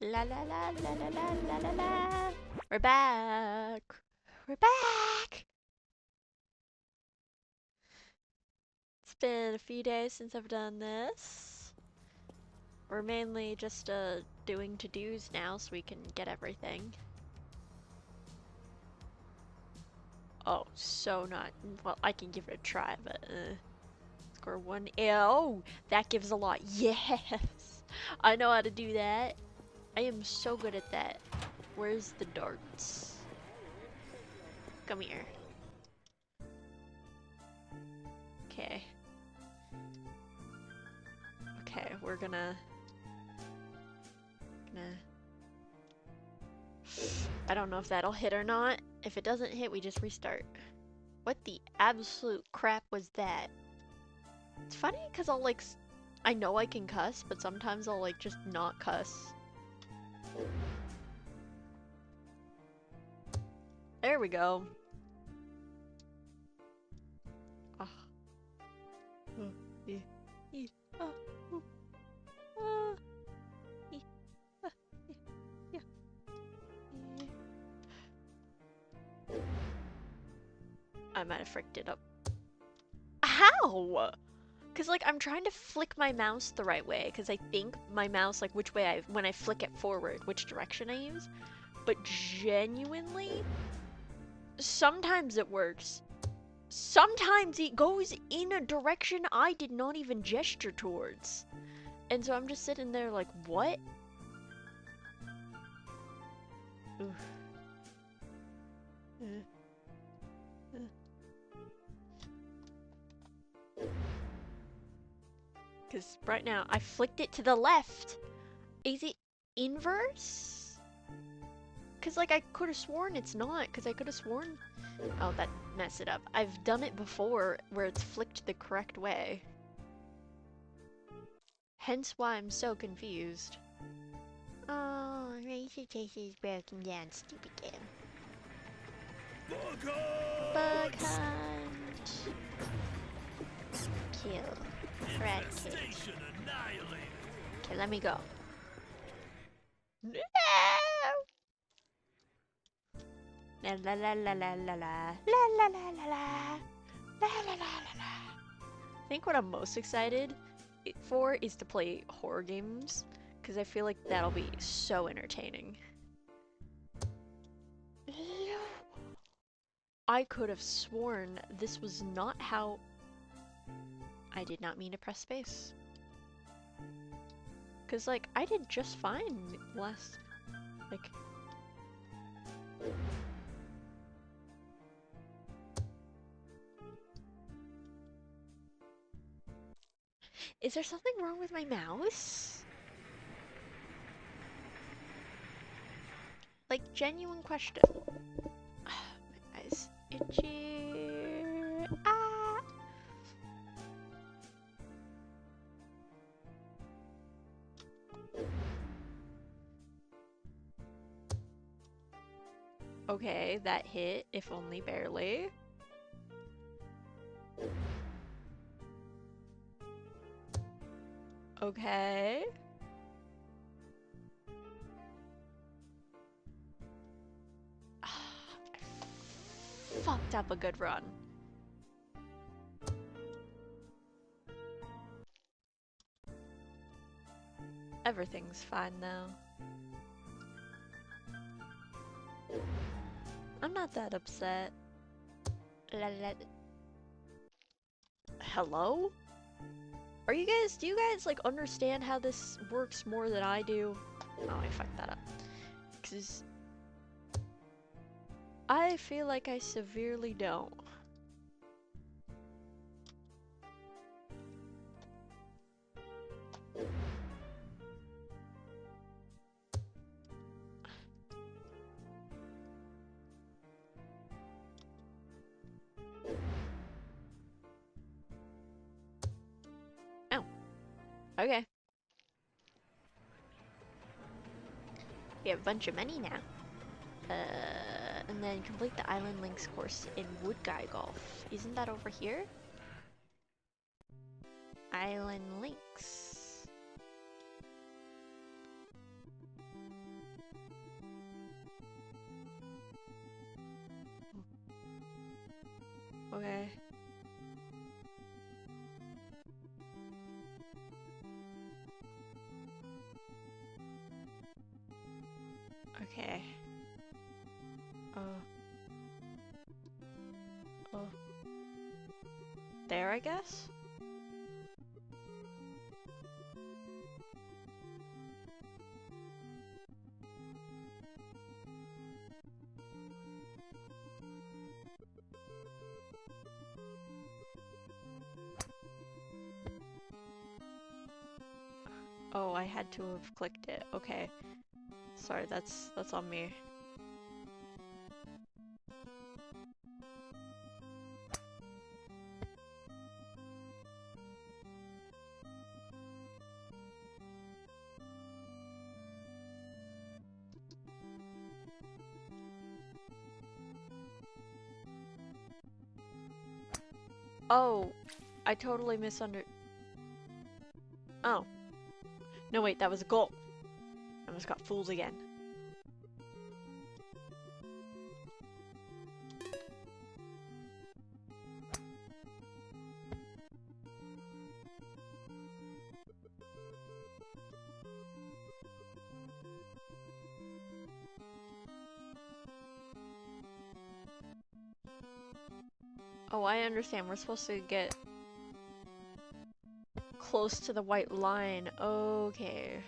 La la la la la la la la la. We're back. We're back. It's been a few days since I've done this. We're mainly just doing to-dos now so we can get everything. Oh, so not. Well, I can give it a try, but score 1. Oh, that gives a lot. Yes, I know how to do that. I am so good at that. Where's the darts? Come here. Okay. Okay, we're gonna... I don't know if that'll hit or not. If it doesn't hit, we just restart. What the absolute crap was that? It's funny because I'll like... I know I can cuss, but sometimes I'll like just not cuss. There we go. Oh. I might have fricked it up. How? Because like I'm trying to flick my mouse the right way because I think my mouse like which way when I flick it forward, which direction I use. But genuinely, sometimes it works. Sometimes it goes in a direction I did not even gesture towards. And so I'm just sitting there like, what? Because right now, I flicked it to the left. Is it inverse? Because like I could have sworn it's not, because I could have sworn... Oh, that messed it up. I've done it before where it's flicked the correct way. Hence why I'm so confused. Oh, Racer Chaser is broken down, stupid game. Bug hunt! Kill. Rat cage. Okay, let me go. No! La la la la la la la la la la la la la la la la. I think what I'm most excited for is to play horror games because I feel like that'll be so entertaining. I could have sworn this was not how... I did not mean to press space. Because, like, I did just fine last... Like... Is there something wrong with my mouse? Like, genuine question. My eyes itchy. Ah! Okay, that hit, if only barely. Okay. I fucked up a good run. Everything's fine now. I'm not that upset. Hello? Do you guys like understand how this works more than I do? Oh, I fucked that up. 'Cause I feel like I severely don't. Oh. Okay. We have a bunch of money now. And then complete the Island Links course in Wood Guy Golf. Isn't that over here? Island Links. Okay. Okay. Oh. There, I guess? Oh, I had to have clicked it. Okay. Sorry, that's on me. Oh, I totally Oh. No, wait, that was a goal. I almost got fooled again. Oh, I understand. We're supposed to get close to the white line. Okay.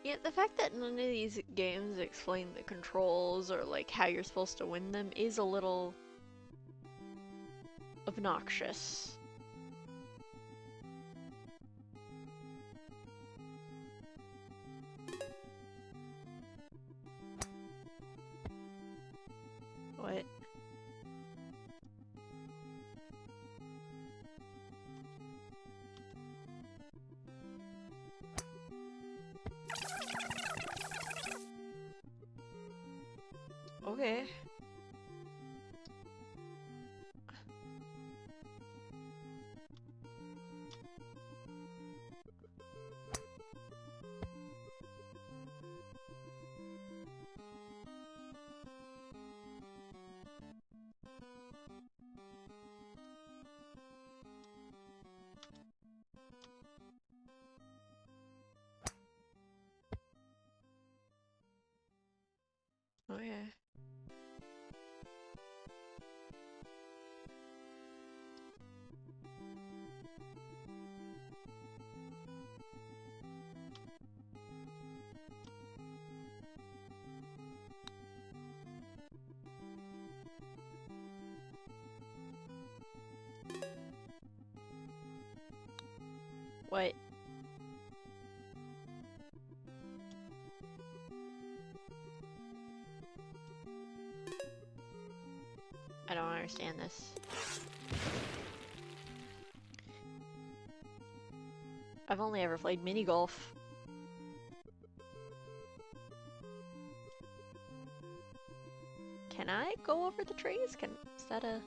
Yeah, the fact that none of these games explain the controls or like how you're supposed to win them is a little obnoxious. What? Okay. Okay. What? I don't understand this. I've only ever played mini golf. Can I go over the trees? Is that a...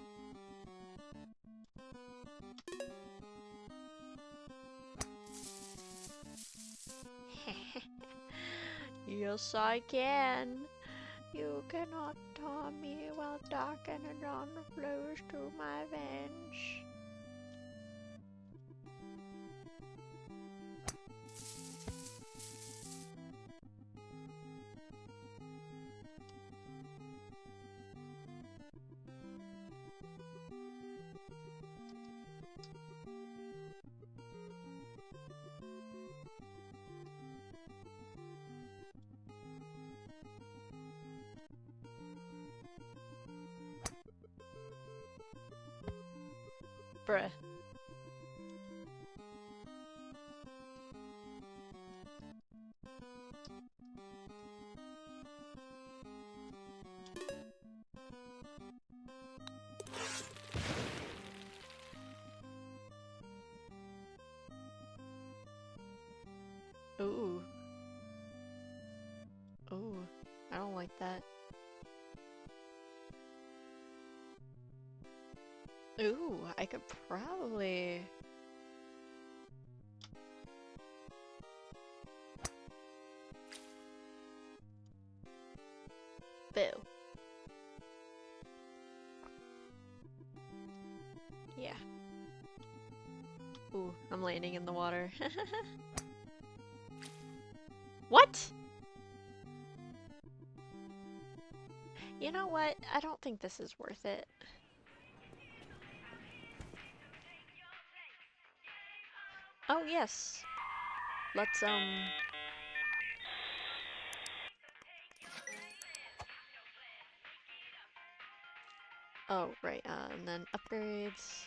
Yes, I can. You cannot harm me while darkening on the flows to my bench. Bruh. Ooh. like that. Ooh, I could probably... Boo. Yeah. Ooh, I'm landing in the water. What? You know what? I don't think this is worth it. Oh, yes. Let's, oh, right, and then upgrades.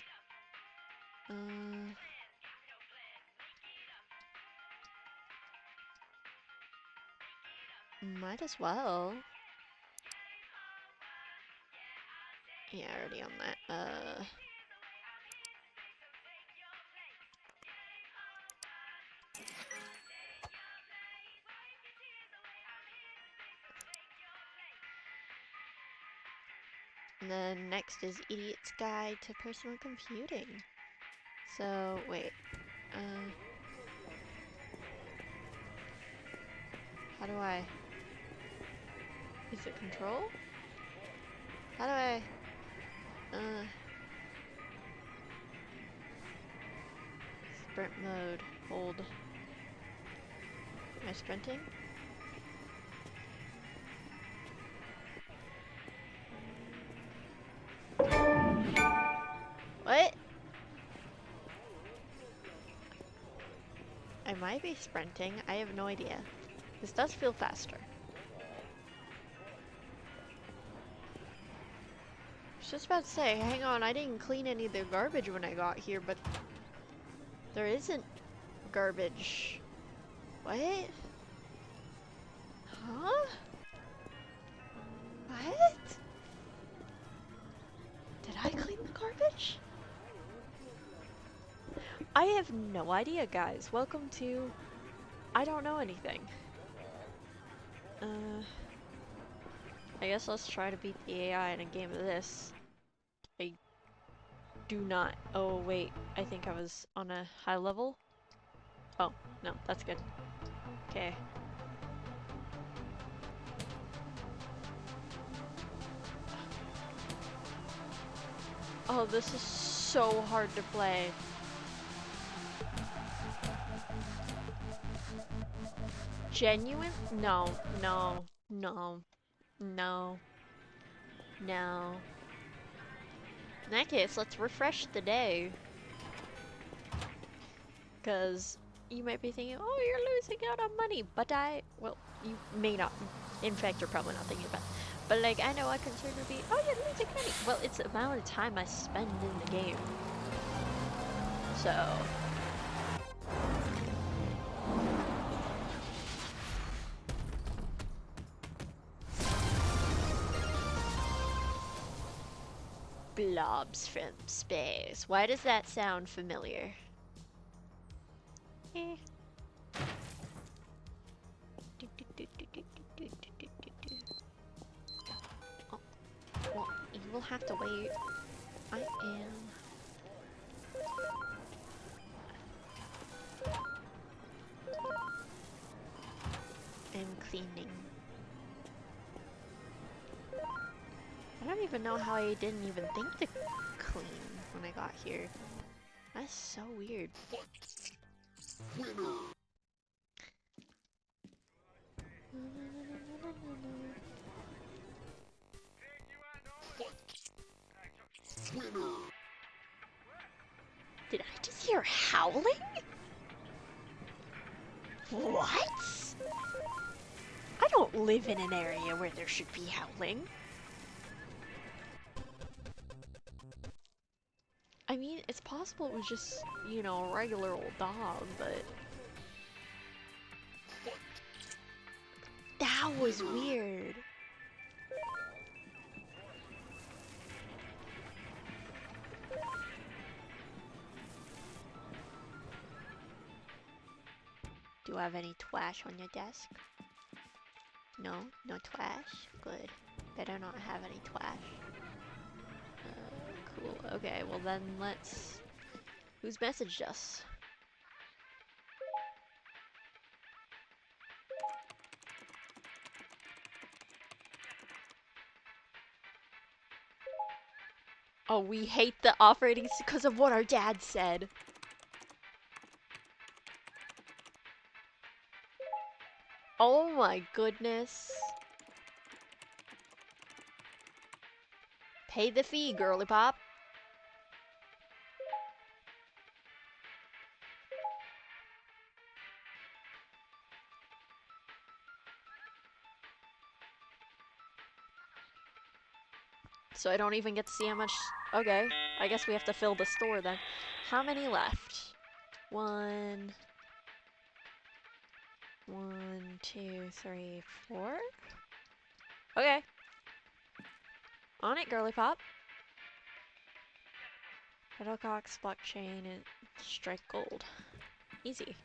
Might as well. Yeah, already on that. And then next is Idiot's Guide to Personal Computing. So, wait. How do I... Is it control? How do I... Sprint mode. Hold. Am I sprinting? What? I might be sprinting. I have no idea. This does feel faster. I was just about to say, hang on, I didn't clean any of the garbage when I got here, but there isn't garbage. What? Huh? What? Did I clean the garbage? I have no idea, guys. Welcome to... I don't know anything. I guess let's try to beat the AI in a game of this. I do not... Oh, wait. I think I was on a high level? Oh, no. That's good. Okay. Oh, this is so hard to play. Genuine? No, no, no, no, no. In that case, let's refresh the day. Because you might be thinking, oh, you're losing out on money. But well, you may not. In fact, you're probably not thinking about it. But like, I know a concern would be, oh, you're losing money. Well, it's the amount of time I spend in the game. So... Blobs from space. Why does that sound familiar? Eh. Oh, well, you will have to wait. I am... I'm cleaning. I don't even know how I didn't even think to clean when I got here. That's so weird. Did I just hear howling? What? I don't live in an area where there should be howling. I mean, it's possible it was just, you know, a regular old dog, but... That was weird. Do you have any trash on your desk? No? No trash? Good. Better not have any trash. Cool. Okay, well then let's... Who's messaged us? Oh, we hate the operating because of what our dad said. Oh my goodness. Pay the fee, girly pop. So I don't even get to see how much... Okay, I guess we have to fill the store then. How many left? One, two, three, four? Okay. On it, girly pop. Petalcox, blockchain, and strike gold. Easy.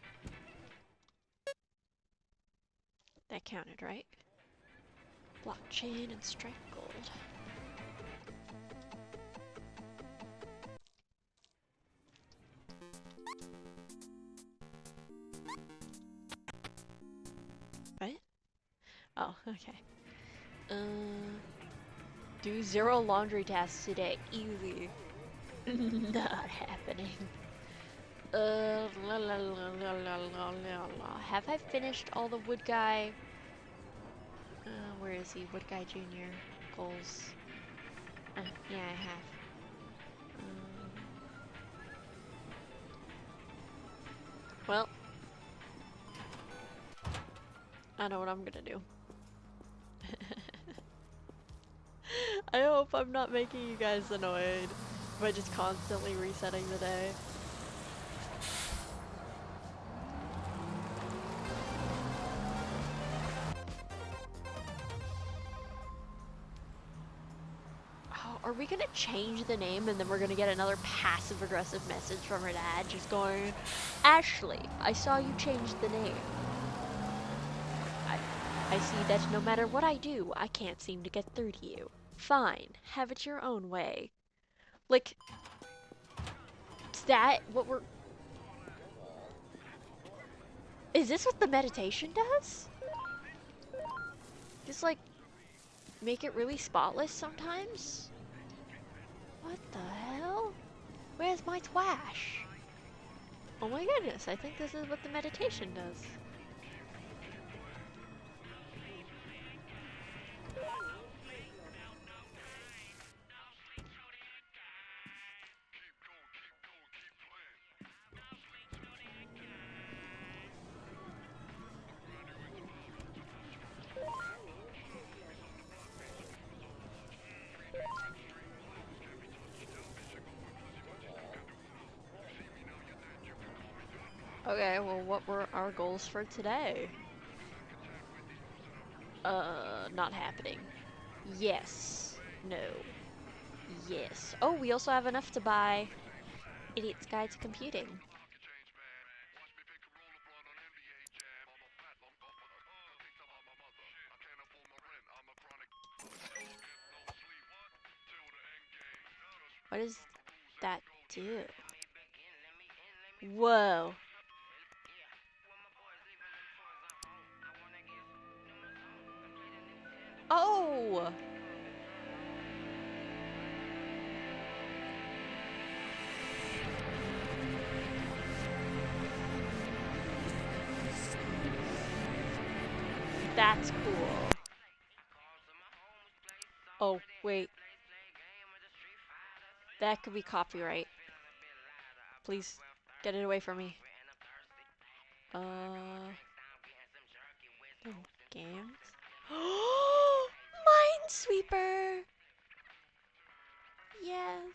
That counted, right? Blockchain and strike gold. What? Oh, okay. Do 0 laundry tasks today. Easy. Not happening. Have I finished all the wood guy? Where is he? Wood guy junior goals. Yeah, I have. Well, I know what I'm gonna do. I hope I'm not making you guys annoyed by just constantly resetting the day. Oh, are we gonna change the name and then we're gonna get another passive-aggressive message from her dad just going, Ashley, I saw you change the name. I see that no matter what I do, I can't seem to get through to you. Fine, have it your own way. Like, is that what we're... Is this what the meditation does? Just like, make it really spotless sometimes? What the hell? Where's my twash? Oh my goodness, I think this is what the meditation does. Okay, well what were our goals for today? Not happening. Yes. No. Yes. Oh, we also have enough to buy Idiot's Guide to Computing. What does that do? Whoa. Oh! That's cool. Oh, wait. That could be copyright. Please, get it away from me. Games? Minesweeper! Yes.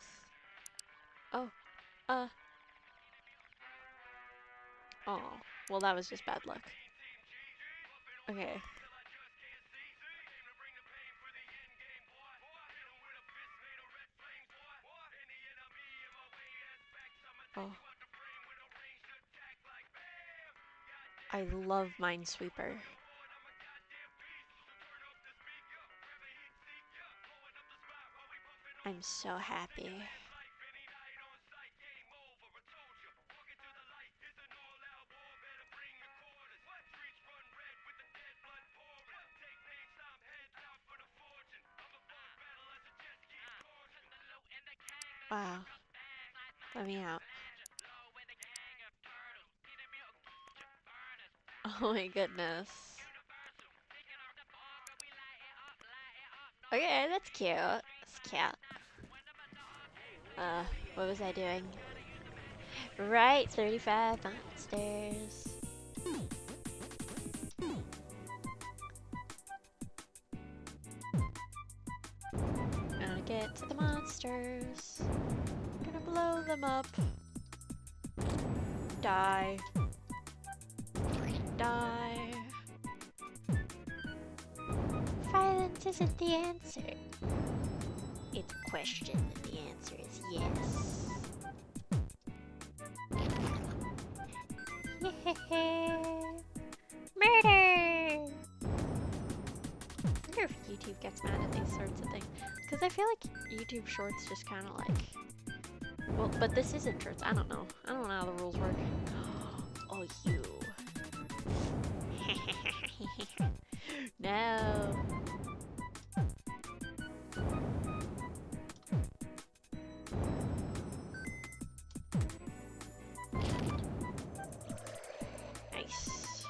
Oh, oh. Well, that was just bad luck. Okay. Oh. I love Minesweeper. I'm so happy. Wow. Let me out. Oh my goodness. Okay, that's cute. That's cute. What was I doing? Right, 35 monsters. Gonna get to the monsters. Gonna blow them up. Die. Die. Violence isn't the answer. It's a question, and the answer is yes. Murder! I wonder if YouTube gets mad at these sorts of things. Because I feel like YouTube Shorts just kind of like... Well, but this isn't Shorts. I don't know. I don't know how the rules work. Oh, you. No. Nice.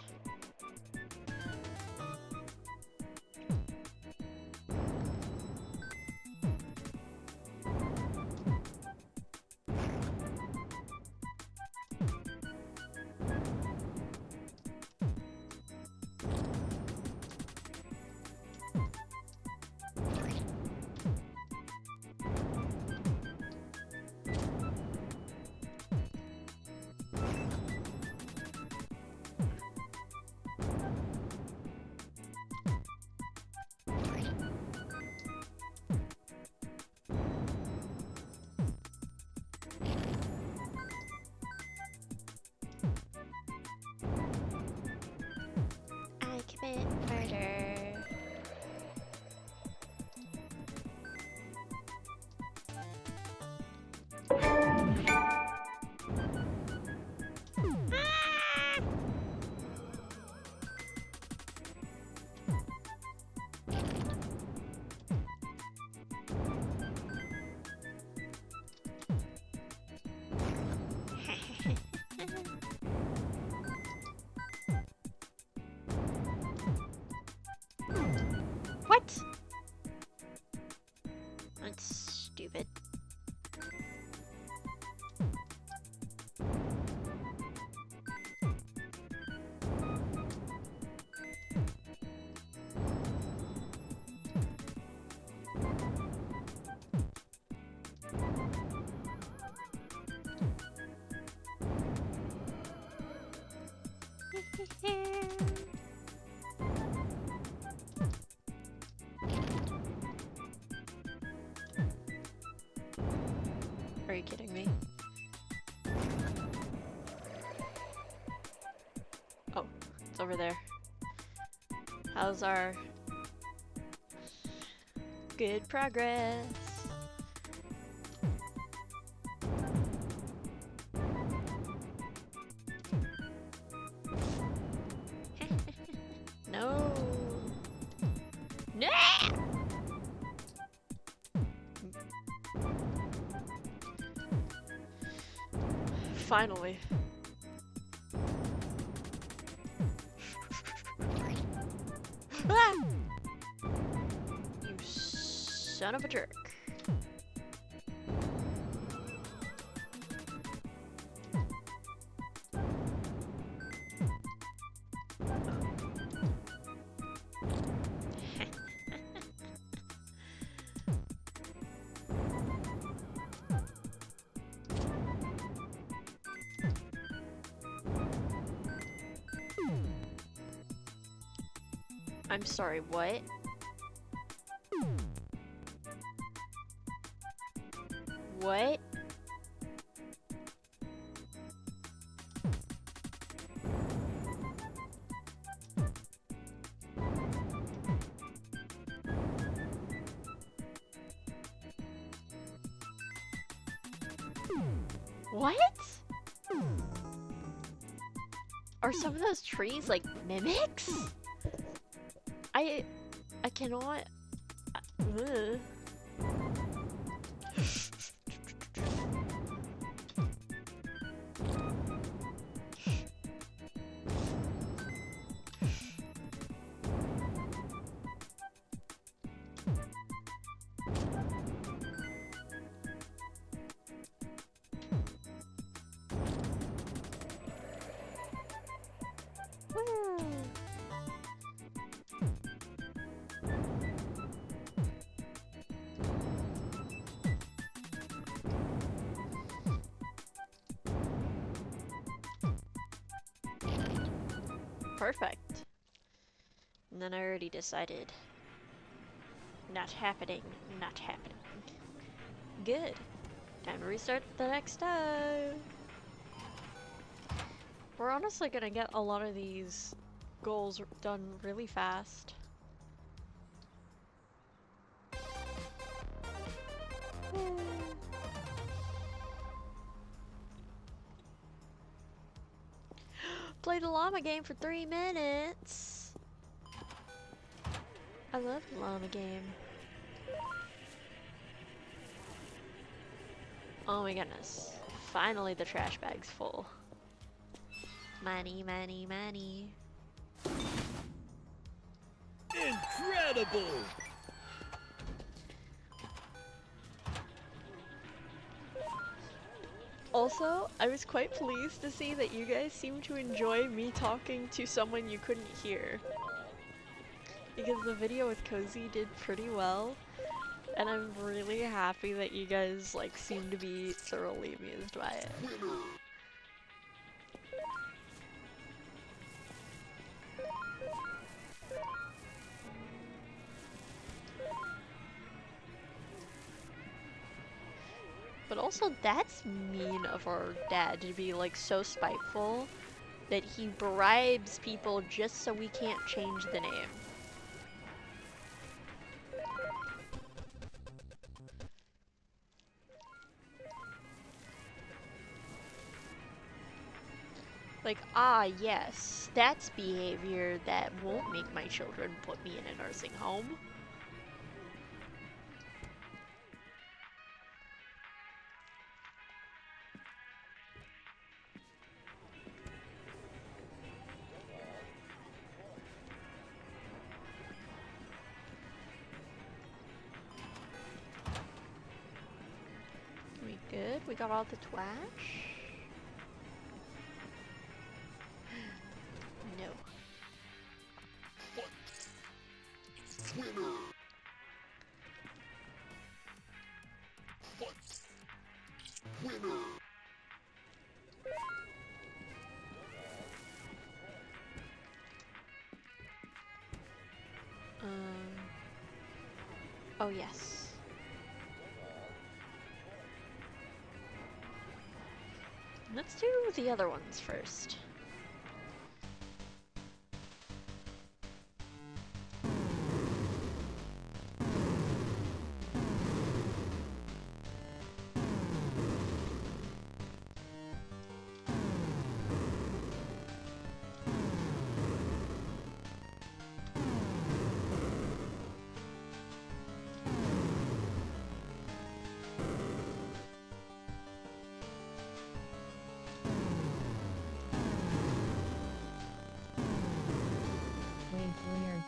I commit murder. What? That's stupid. Are you kidding me? Oh, it's over there. How's our good progress? No. No! Finally. Ah! You son of a jerk. I'm sorry, what? What? What? Are some of those trees like mimics? I cannot. Ugh. Perfect. And then I already decided. Not happening, not happening. Good. Time to restart the next time. We're honestly gonna get a lot of these goals done really fast. Play the llama game for 3 minutes. I love the llama game. Oh my goodness. Finally the trash bag's full. Money, money, money. Incredible! Also, I was quite pleased to see that you guys seem to enjoy me talking to someone you couldn't hear. Because the video with Cozy did pretty well, and I'm really happy that you guys like seem to be thoroughly amused by it. But also, that's mean of our dad to be like so spiteful that he bribes people just so we can't change the name. Like, ah, yes, that's behavior that won't make my children put me in a nursing home. We good? We got all the trash? No. Oh yes. Let's do the other ones first. Weird.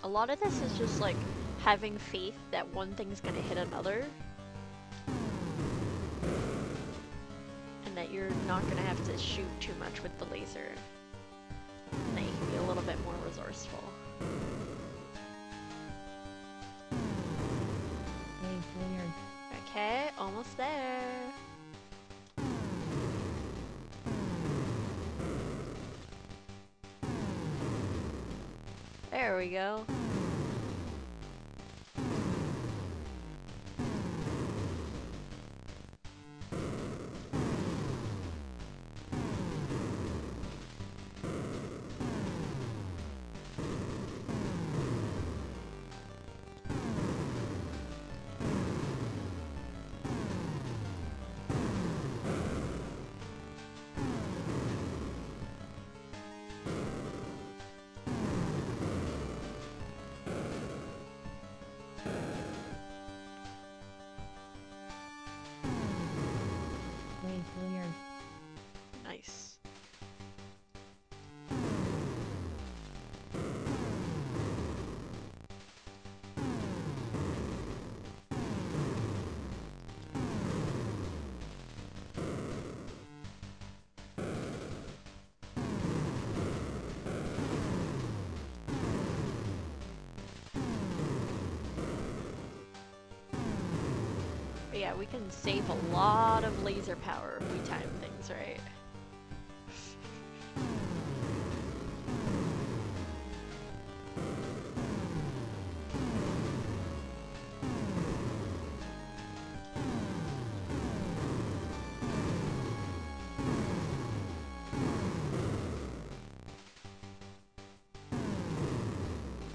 A lot of this is just like having faith that one thing's gonna hit another. And that you're not gonna have to shoot too much with the laser. And that you can be a little bit more resourceful. Weird. Okay, almost there. There we go. Clear. Nice. But yeah, we can save a lot of laser power if we time things right.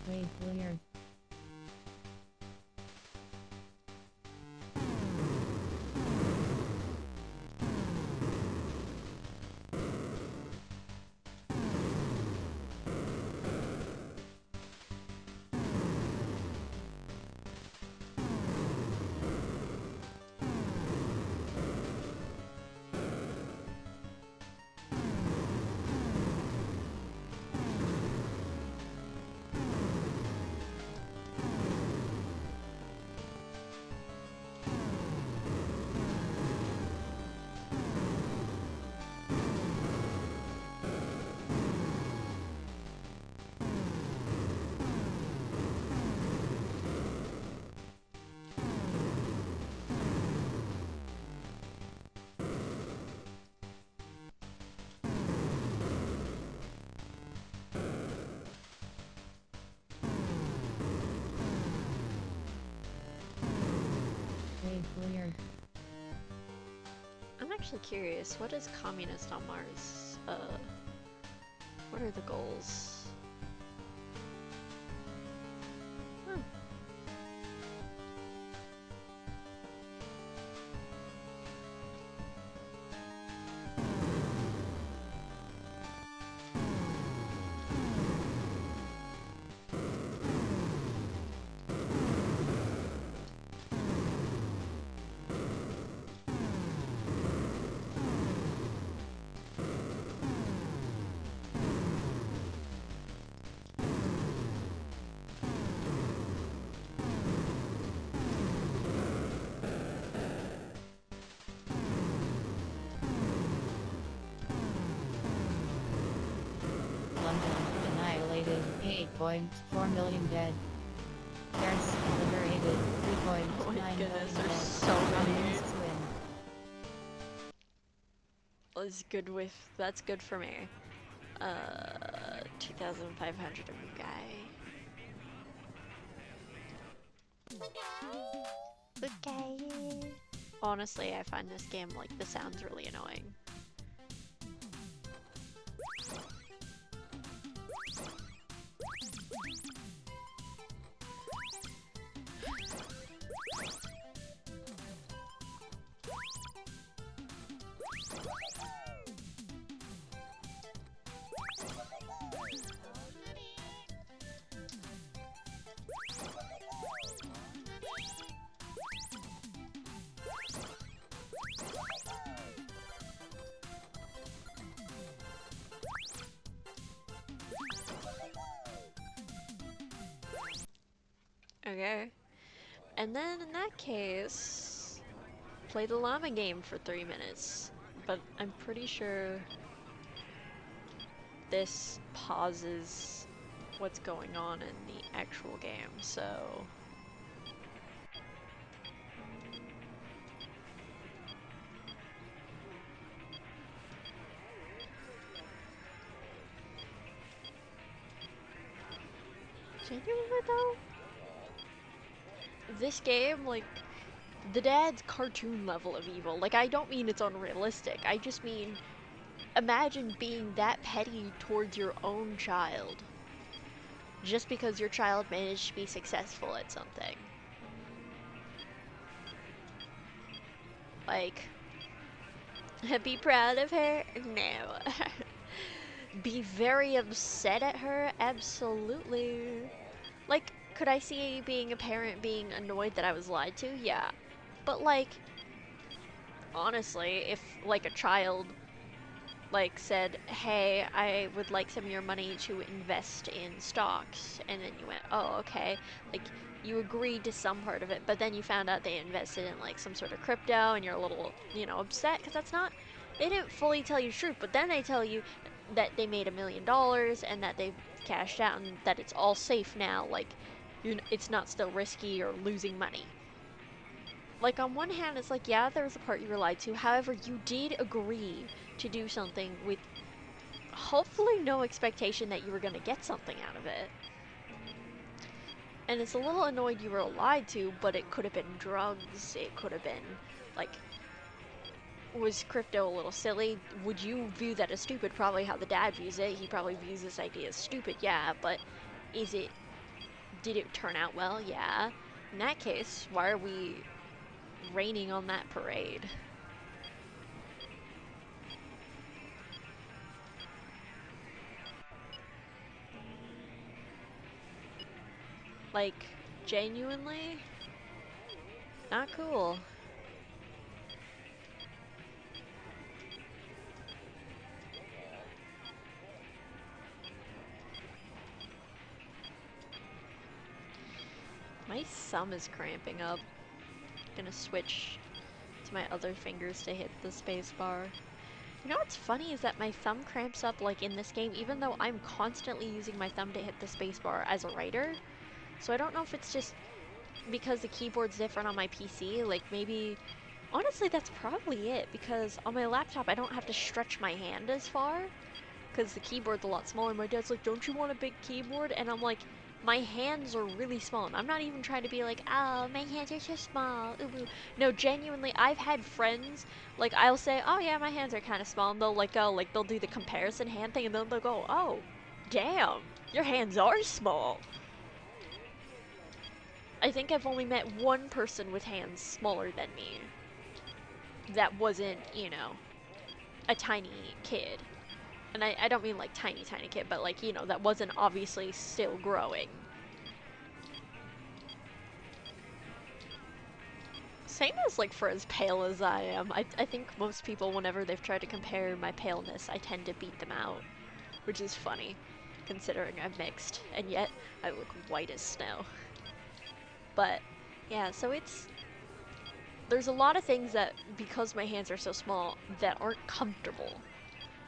Way clear. Way clear. I'm actually curious, what is communist on Mars? What are the goals? Hmm. London annihilated. 8.4 million dead. Paris liberated. Oh 3.9 my million goodness, dead. there's so many. Communists win. That's good for me. 2,500 of you guy. Good guy. Honestly, I find this game, like, the sound's really annoying. Okay. And then in that case, play the llama game for 3 minutes. But I'm pretty sure this pauses what's going on in the actual game, so... Genuinely though, this game, like, the dad's cartoon level of evil. Like, I don't mean it's unrealistic. I just mean, imagine being that petty towards your own child. Just because your child managed to be successful at something. Like, be proud of her? No. Be very upset at her? Absolutely. Like, could I see being a parent being annoyed that I was lied to? Yeah. But, like, honestly, if, like, a child, like, said, hey, I would like some of your money to invest in stocks, and then you went, oh, okay, like, you agreed to some part of it, but then you found out they invested in, like, some sort of crypto, and you're a little, you know, upset, because that's not, they didn't fully tell you the truth, but then they tell you that they made $1 million, and that they've cashed out, and that it's all safe now, like, it's not still risky or losing money. Like, on one hand, it's like, yeah, there was a part you were lied to, however, you did agree to do something with hopefully no expectation that you were going to get something out of it. And it's a little annoyed you were lied to, but it could have been drugs, it could have been, like, was crypto a little silly? Would you view that as stupid? Probably how the dad views it. He probably views this idea as stupid, yeah, but did it turn out well? Yeah. In that case, why are we raining on that parade? Like, genuinely, not cool. My thumb is cramping up. Gonna switch to my other fingers to hit the space bar. You know what's funny is that my thumb cramps up like in this game even though I'm constantly using my thumb to hit the space bar as a writer. So I don't know if it's just because the keyboard's different on my PC, like maybe, honestly that's probably it, because on my laptop I don't have to stretch my hand as far, because the keyboard's a lot smaller. My dad's like, don't you want a big keyboard? And I'm like, my hands are really small, and I'm not even trying to be like, oh, my hands are so small, ooh, ooh. No, genuinely, I've had friends, like, I'll say, oh yeah, my hands are kind of small, and they'll like go, like, they'll do the comparison hand thing, and then they'll go, oh, damn, your hands are small. I think I've only met one person with hands smaller than me that wasn't, you know, a tiny kid. And I don't mean like tiny kid, but like, you know, that wasn't obviously still growing. Same as like for as pale as I am. I think most people, whenever they've tried to compare my paleness, I tend to beat them out. Which is funny, considering I'm mixed, and yet I look white as snow. But, yeah, so there's a lot of things that, because my hands are so small, that aren't comfortable.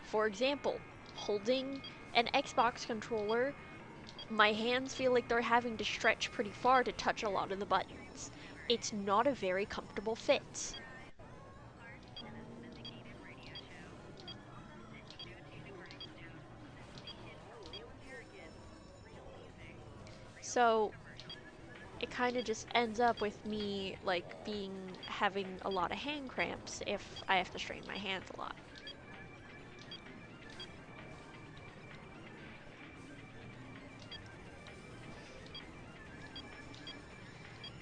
For example, holding an Xbox controller, my hands feel like they're having to stretch pretty far to touch a lot of the buttons. It's not a very comfortable fit. So, it kind of just ends up with me, like, having a lot of hand cramps if I have to strain my hands a lot.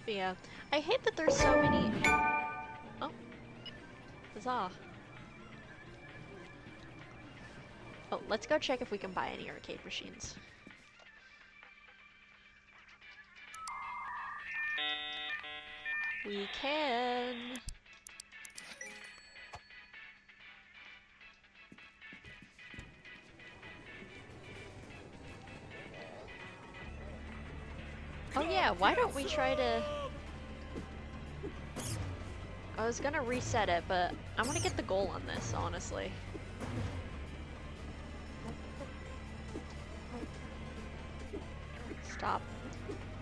But yeah, I hate that there's so many... Oh. Huzzah. Oh, let's go check if we can buy any arcade machines. We can. Oh yeah, why don't we try to... I was gonna reset it, but I want to get the goal on this, honestly. Stop.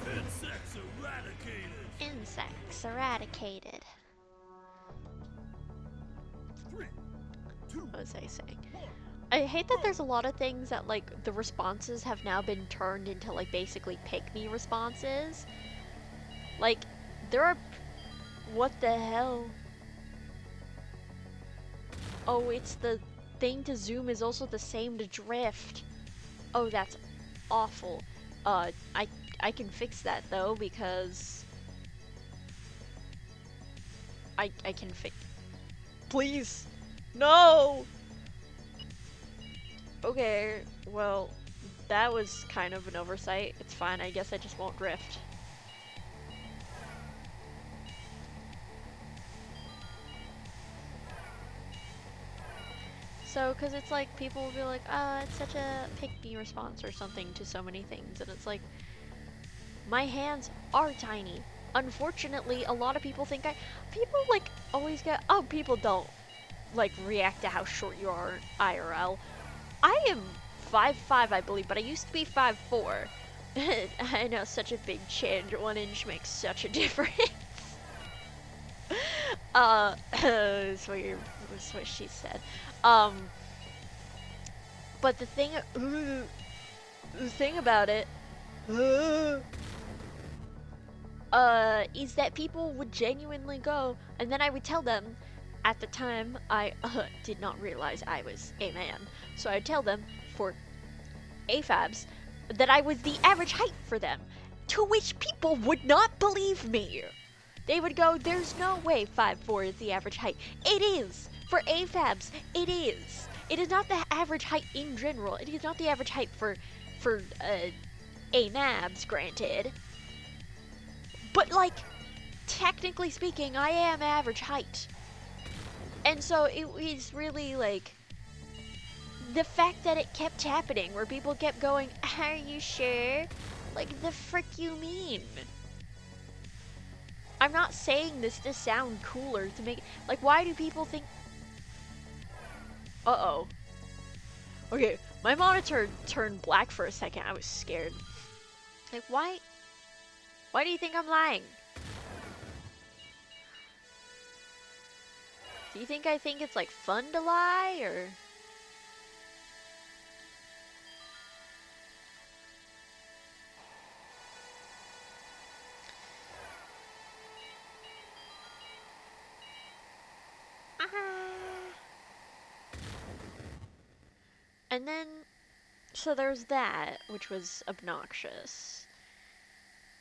Insects eradicated. Insects eradicated. 3, 2, What was I saying? I hate that there's a lot of things that like the responses have now been turned into like basically pick me responses. Like there are what the hell? Oh, it's the thing to zoom is also the same to drift. Oh, that's awful. I can fix that though because I can fix. Please, no. Okay, well, that was kind of an oversight. It's fine. I guess I just won't drift. So, because it's like people will be like, it's such a pick me response or something to so many things. And it's like, my hands are tiny. Unfortunately, a lot of people think people like always get, oh, people don't like react to how short you are IRL. I am 5'5", I believe, but I used to be 5'4". I know, such a big change. 1 inch makes such a difference. That's what she said. But the thing about it, is that people would genuinely go, and then I would tell them, at the time, I did not realize I was a man, so I'd tell them, for AFABs, that I was the average height for them, to which people would not believe me. They would go, there's no way 5'4" is the average height. It is! For AFABs, it is! It is not the average height in general. It is not the average height for AMABs, granted. But, like, technically speaking, I am average height. And so it was really, like, the fact that it kept happening, where people kept going, are you sure? Like, the frick you mean? I'm not saying this to sound cooler, to make, like, why do people think... Uh-oh. Okay, my monitor turned black for a second. I was scared. Like, why? Why do you think I'm lying? Do you think I think it's, like, fun to lie, or... And then, so there's that, which was obnoxious.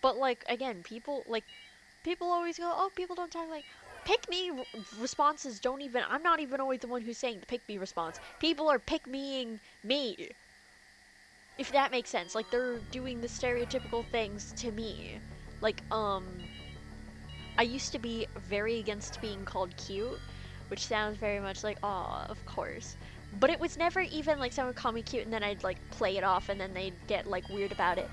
But, like, again, people always go, oh, people don't talk like, pick me responses don't even, I'm not even always the one who's saying the pick me response. People are pick meing me. If that makes sense. Like, they're doing the stereotypical things to me. Like, I used to be very against being called cute, which sounds very much like, aw, of course. But it was never even like someone would call me cute and then I'd like play it off and then they'd get like weird about it.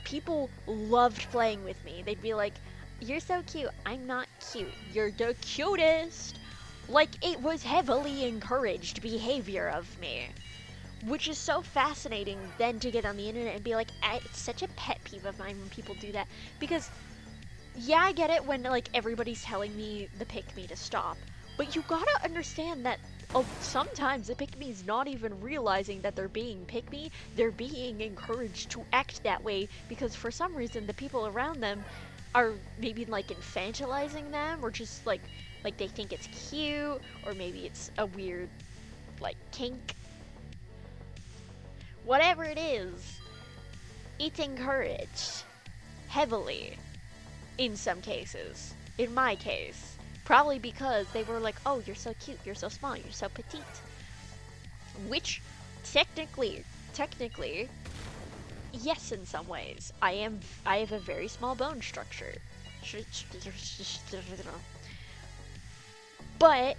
People loved playing with me. They'd be like, you're so cute. I'm not cute. You're the cutest. Like, it was heavily encouraged behavior of me. Which is so fascinating then to get on the internet and be like, it's such a pet peeve of mine when people do that. Because, yeah, I get it when like everybody's telling me the pick me to stop. But you gotta understand that sometimes the pick-me's not even realizing that they're being pick-me, they're being encouraged to act that way because for some reason the people around them are maybe like infantilizing them or just like they think it's cute or maybe it's a weird like kink. Whatever it is, it's encouraged heavily in some cases. In my case. Probably because they were like, oh, you're so cute, you're so small, you're so petite. Which, technically, yes, in some ways. I have a very small bone structure. But,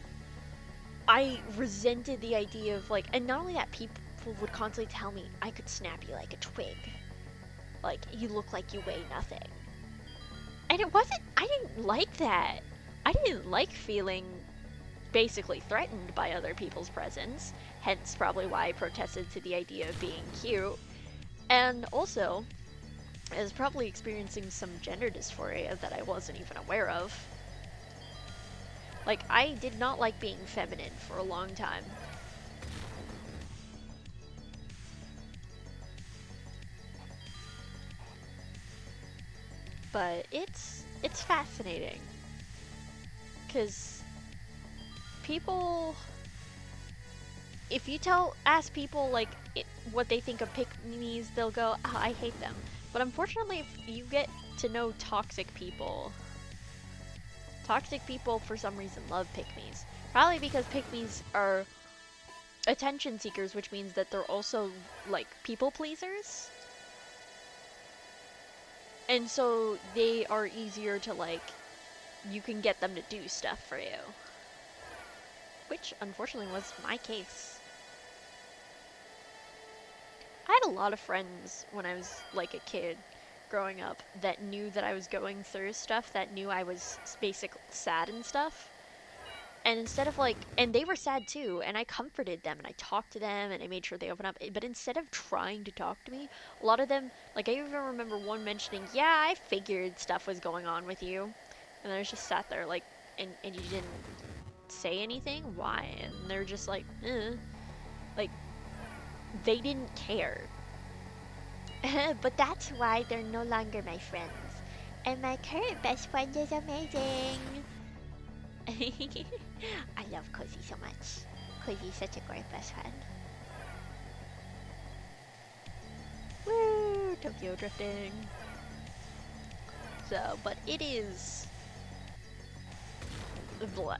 I resented the idea of, like, and not only that, people would constantly tell me I could snap you like a twig. Like, you look like you weigh nothing. And I didn't like that. I didn't like feeling basically threatened by other people's presence, hence probably why I protested to the idea of being cute. And also, I was probably experiencing some gender dysphoria that I wasn't even aware of. Like, I did not like being feminine for a long time. But it's fascinating. Cause people, if you ask people like what they think of pick-me's, they'll go, oh, I hate them. But unfortunately, if you get to know toxic people for some reason love pick-me's. Probably because pick-me's are attention seekers, which means that they're also like people pleasers. And so they are easier to like, you can get them to do stuff for you. Which unfortunately was my case. I had a lot of friends when I was like a kid growing up that knew that I was going through stuff, that knew I was basically sad and stuff. And instead of like, and they were sad too, and I comforted them and I talked to them and I made sure they opened up. But instead of trying to talk to me, a lot of them, like I even remember one mentioning, yeah, I figured stuff was going on with you. And I was just sat there like, and you didn't say anything? Why? And they're just like, like, they didn't care. But that's why they're no longer my friends. And my current best friend is amazing. I love Cozy so much. Cozy's such a great best friend. Woo! Tokyo drifting. So, but it is... Blah.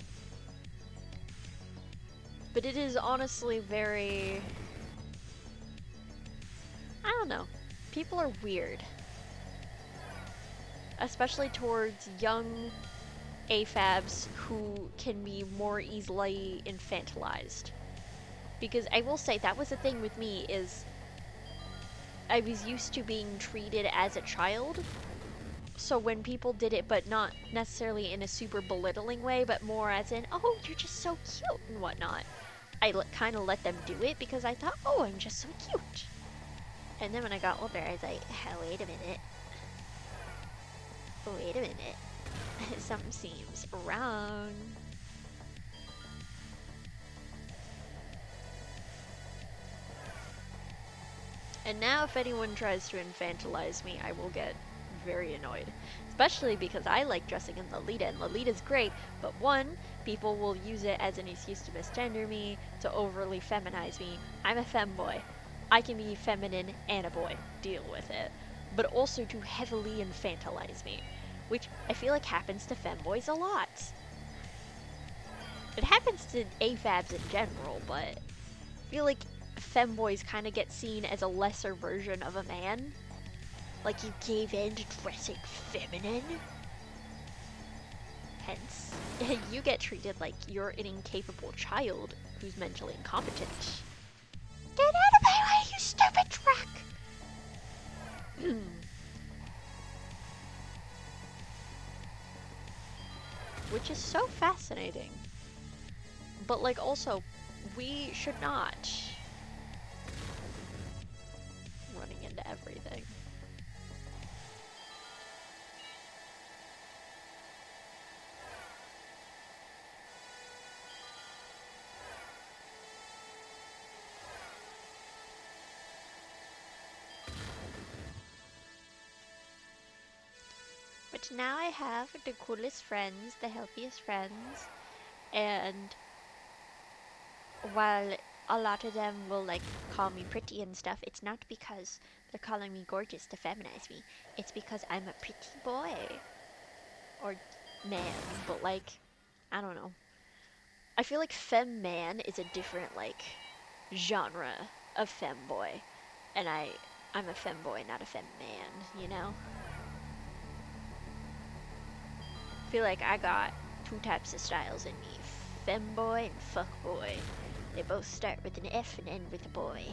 But it is honestly very... I don't know. People are weird. Especially towards young AFABs who can be more easily infantilized. Because I will say, that was the thing with me, is I was used to being treated as a child. So when people did it, but not necessarily in a super belittling way, but more as in, oh, you're just so cute and whatnot, I kind of let them do it because I thought, oh, I'm just so cute. And then when I got older, I was like, oh, wait a minute. Wait a minute. Something seems wrong. And now if anyone tries to infantilize me, I will get very annoyed. Especially because I like dressing in Lolita, and Lolita's great, but one, people will use it as an excuse to misgender me, to overly feminize me. I'm a femboy. I can be feminine and a boy. Deal with it. But also to heavily infantilize me, which I feel like happens to femboys a lot. It happens to AFABs in general, but I feel like femboys kind of get seen as a lesser version of a man. Like you gave in to dressing feminine. Hence, you get treated like you're an incapable child who's mentally incompetent. Get out of my way, you stupid truck! Which is so fascinating. But like also, we should not running into everything. But now I have the coolest friends, the healthiest friends, and while a lot of them will like call me pretty and stuff, it's not because they're calling me gorgeous to feminize me. It's because I'm a pretty boy. Or man, but like, I don't know. I feel like femme man is a different like genre of femboy. And I'm a femboy, not a femme man, you know? I feel like I got two types of styles in me. Femboy and fuckboy. They both start with an F and end with a boy.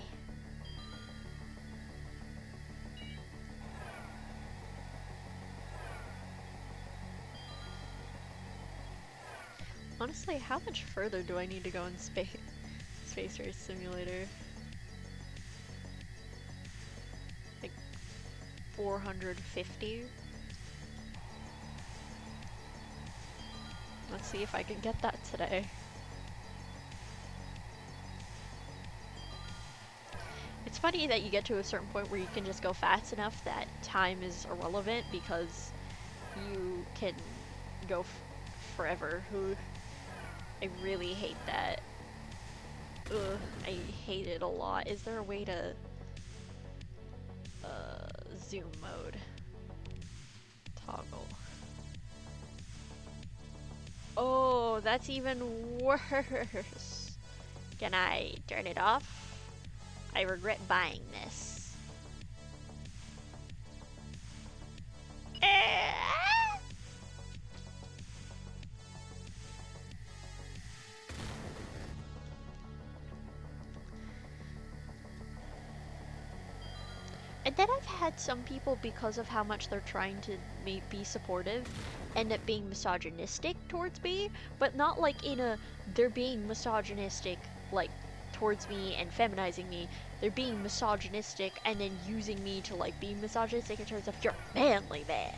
Honestly, how much further do I need to go in Space Race Simulator? Like 450? Let's see if I can get that today. It's funny that you get to a certain point where you can just go fast enough that time is irrelevant, because you can go forever. Who I really hate that. Ugh, I hate it a lot. Is there a way to zoom mode? Toggle. Oh, that's even worse. Can I turn it off? I regret buying this. And then I've had some people, because of how much they're trying to be supportive, end up being misogynistic towards me, but not like in a they're being misogynistic like towards me and feminizing me. They're being misogynistic and then using me to like be misogynistic in terms of you're a manly man,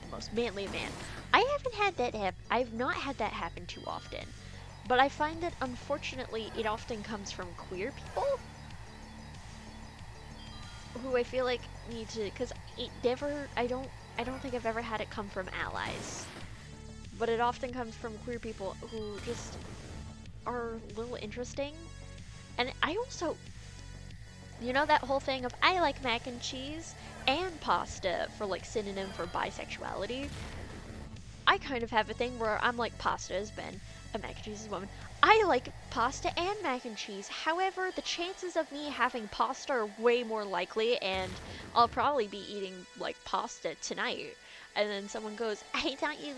the most manly man. I haven't had that happen. I've not had that happen too often, but I find that unfortunately it often comes from queer people who I feel like need to, because it never, I don't think I've ever had it come from allies, but it often comes from queer people who just are a little interesting. And I also, you know, that whole thing of I like mac and cheese and pasta for like synonym for bisexuality. I kind of have a thing where I'm like, pasta is Ben, and mac and cheese is woman. I like pasta and mac and cheese. However, the chances of me having pasta are way more likely, and I'll probably be eating like pasta tonight. And then someone goes, I thought you,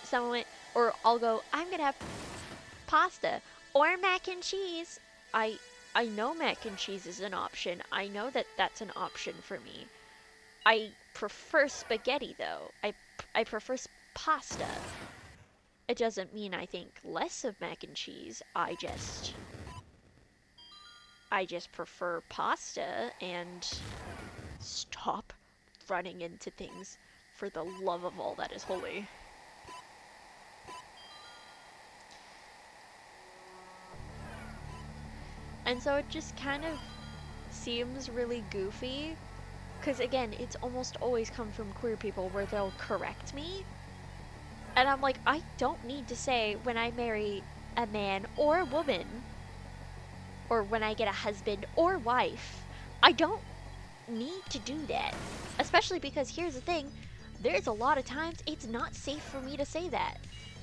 someone went, or I'll go, I'm gonna have pasta or mac and cheese. I know mac and cheese is an option. I know that that's an option for me. I prefer spaghetti though. I prefer pasta. It doesn't mean I think less of mac and cheese. I just prefer pasta, and stop running into things for the love of all that is holy. And so it just kind of seems really goofy, because again, it's almost always come from queer people where they'll correct me. And I'm like, I don't need to say when I marry a man or a woman, or when I get a husband or wife. I don't need to do that. Especially because here's the thing, there's a lot of times it's not safe for me to say that.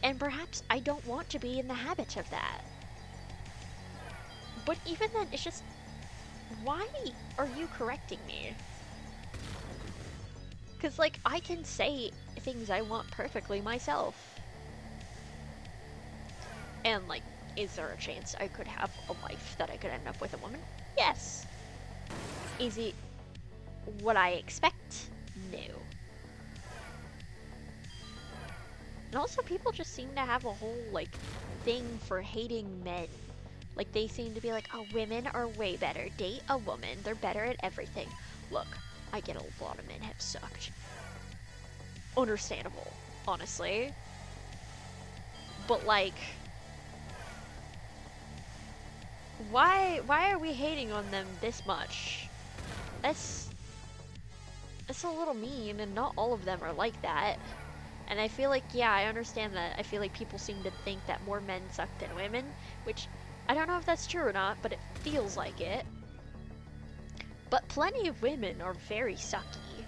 And perhaps I don't want to be in the habit of that. But even then, it's just, why are you correcting me? Because, like, I can say things I want perfectly myself. And, like, is there a chance I could have a wife that I could end up with a woman? Yes. Is it what I expect? No. And also, people just seem to have a whole, like, thing for hating men. Like, they seem to be like, oh, women are way better. Date a woman. They're better at everything. Look, I get a lot of men have sucked. Understandable, honestly. But, like, why are we hating on them this much? That's a little mean, and not all of them are like that. And I feel like, yeah, I understand that. I feel like people seem to think that more men suck than women, which I don't know if that's true or not, but it feels like it. But plenty of women are very sucky.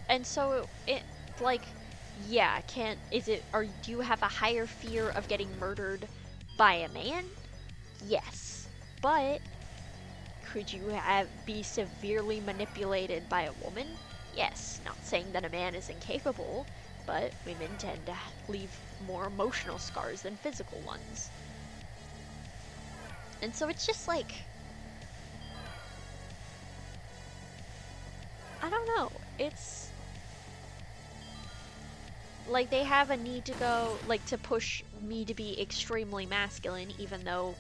And so it, like, yeah, do you have a higher fear of getting murdered by a man? Yes. But could you be severely manipulated by a woman? Yes. Not saying that a man is incapable, but women tend to leave more emotional scars than physical ones. And so it's just like, I don't know. It's like they have a need to go, like, to push me to be extremely masculine, even though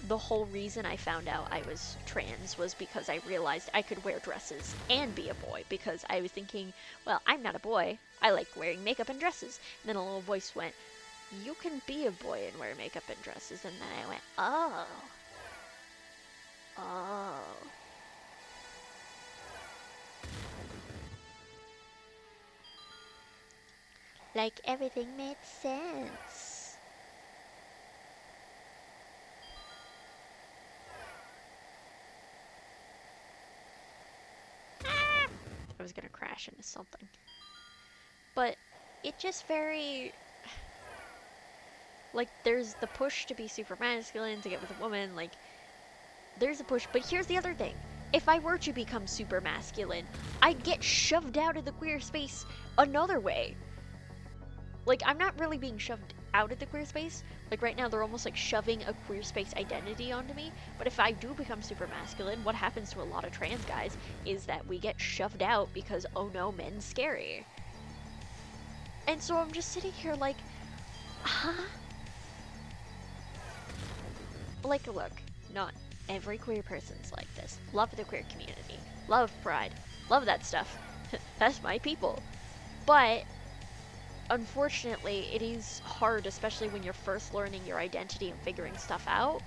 the whole reason I found out I was trans was because I realized I could wear dresses and be a boy, because I was thinking, well, I'm not a boy. I like wearing makeup and dresses. And then a little voice went, you can be a boy and wear makeup and dresses. And then I went, oh. Like everything made sense. Ah! I was gonna crash into something. But it just very, like, there's the push to be super masculine, to get with a woman, like, there's a push. But here's the other thing. If I were to become super masculine, I'd get shoved out of the queer space another way. Like, I'm not really being shoved out of the queer space. Like, right now, they're almost like shoving a queer space identity onto me. But if I do become super masculine, what happens to a lot of trans guys is that we get shoved out because, oh no, men's scary. And so I'm just sitting here like, huh? Like, look, not every queer person's like this. Love the queer community. Love pride. Love that stuff. That's my people. But unfortunately, it is hard, especially when you're first learning your identity and figuring stuff out,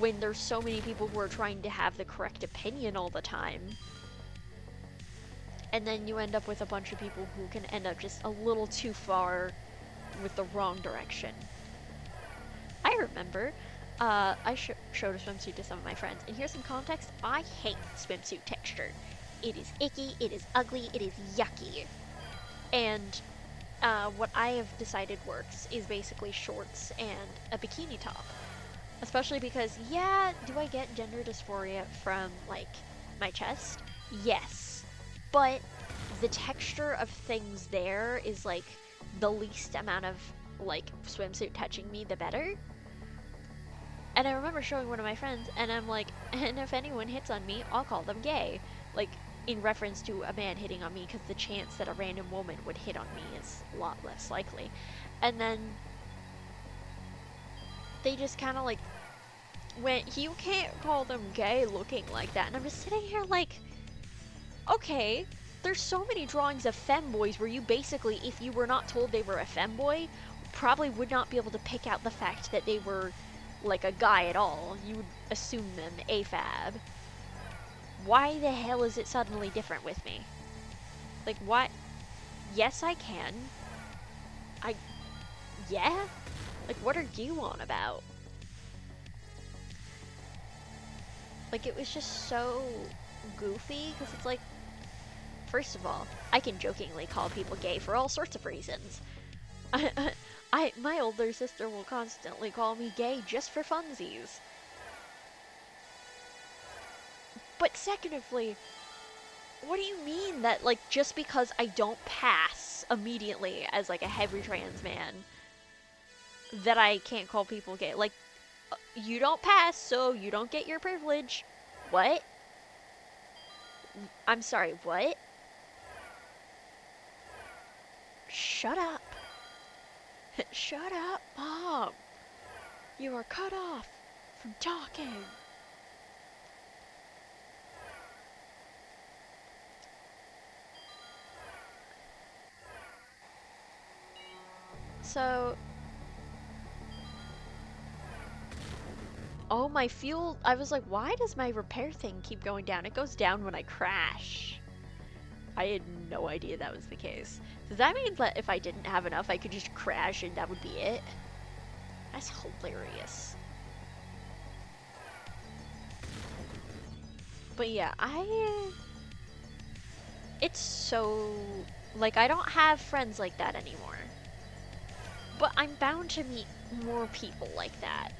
when there's so many people who are trying to have the correct opinion all the time. And then you end up with a bunch of people who can end up just a little too far with the wrong direction. I remember, I showed a swimsuit to some of my friends, and here's some context. I hate swimsuit texture. It is icky, it is ugly, it is yucky. And what I have decided works is basically shorts and a bikini top. Especially because, yeah, do I get gender dysphoria from, like, my chest? Yes. But the texture of things there is, like, the least amount of, like, swimsuit touching me, the better. And I remember showing one of my friends, and I'm like, and if anyone hits on me, I'll call them gay. Like, in reference to a man hitting on me, because the chance that a random woman would hit on me is a lot less likely. And then they just kind of, like, went, you can't call them gay looking like that. And I'm just sitting here like, okay, there's so many drawings of femboys where you basically, if you were not told they were a femboy, probably would not be able to pick out the fact that they were like a guy at all. You would assume them AFAB. Why the hell is it suddenly different with me? Like, what? Yes, I can. Yeah? Like, what are you on about? Like, it was just so goofy, because it's like, first of all, I can jokingly call people gay for all sorts of reasons. My older sister will constantly call me gay just for funsies. But secondly, what do you mean that, like, just because I don't pass immediately as, like, a heavy trans man, that I can't call people gay? Like, you don't pass, so you don't get your privilege. What? I'm sorry, what? Shut up. Shut up, Mom. You are cut off from talking. So, oh, my fuel, I was like, why does my repair thing keep going down? It goes down when I crash. I had no idea that was the case. Does that mean that if I didn't have enough, I could just crash and that would be it? That's hilarious. But yeah, it's so, like, I don't have friends like that anymore. But I'm bound to meet more people like that.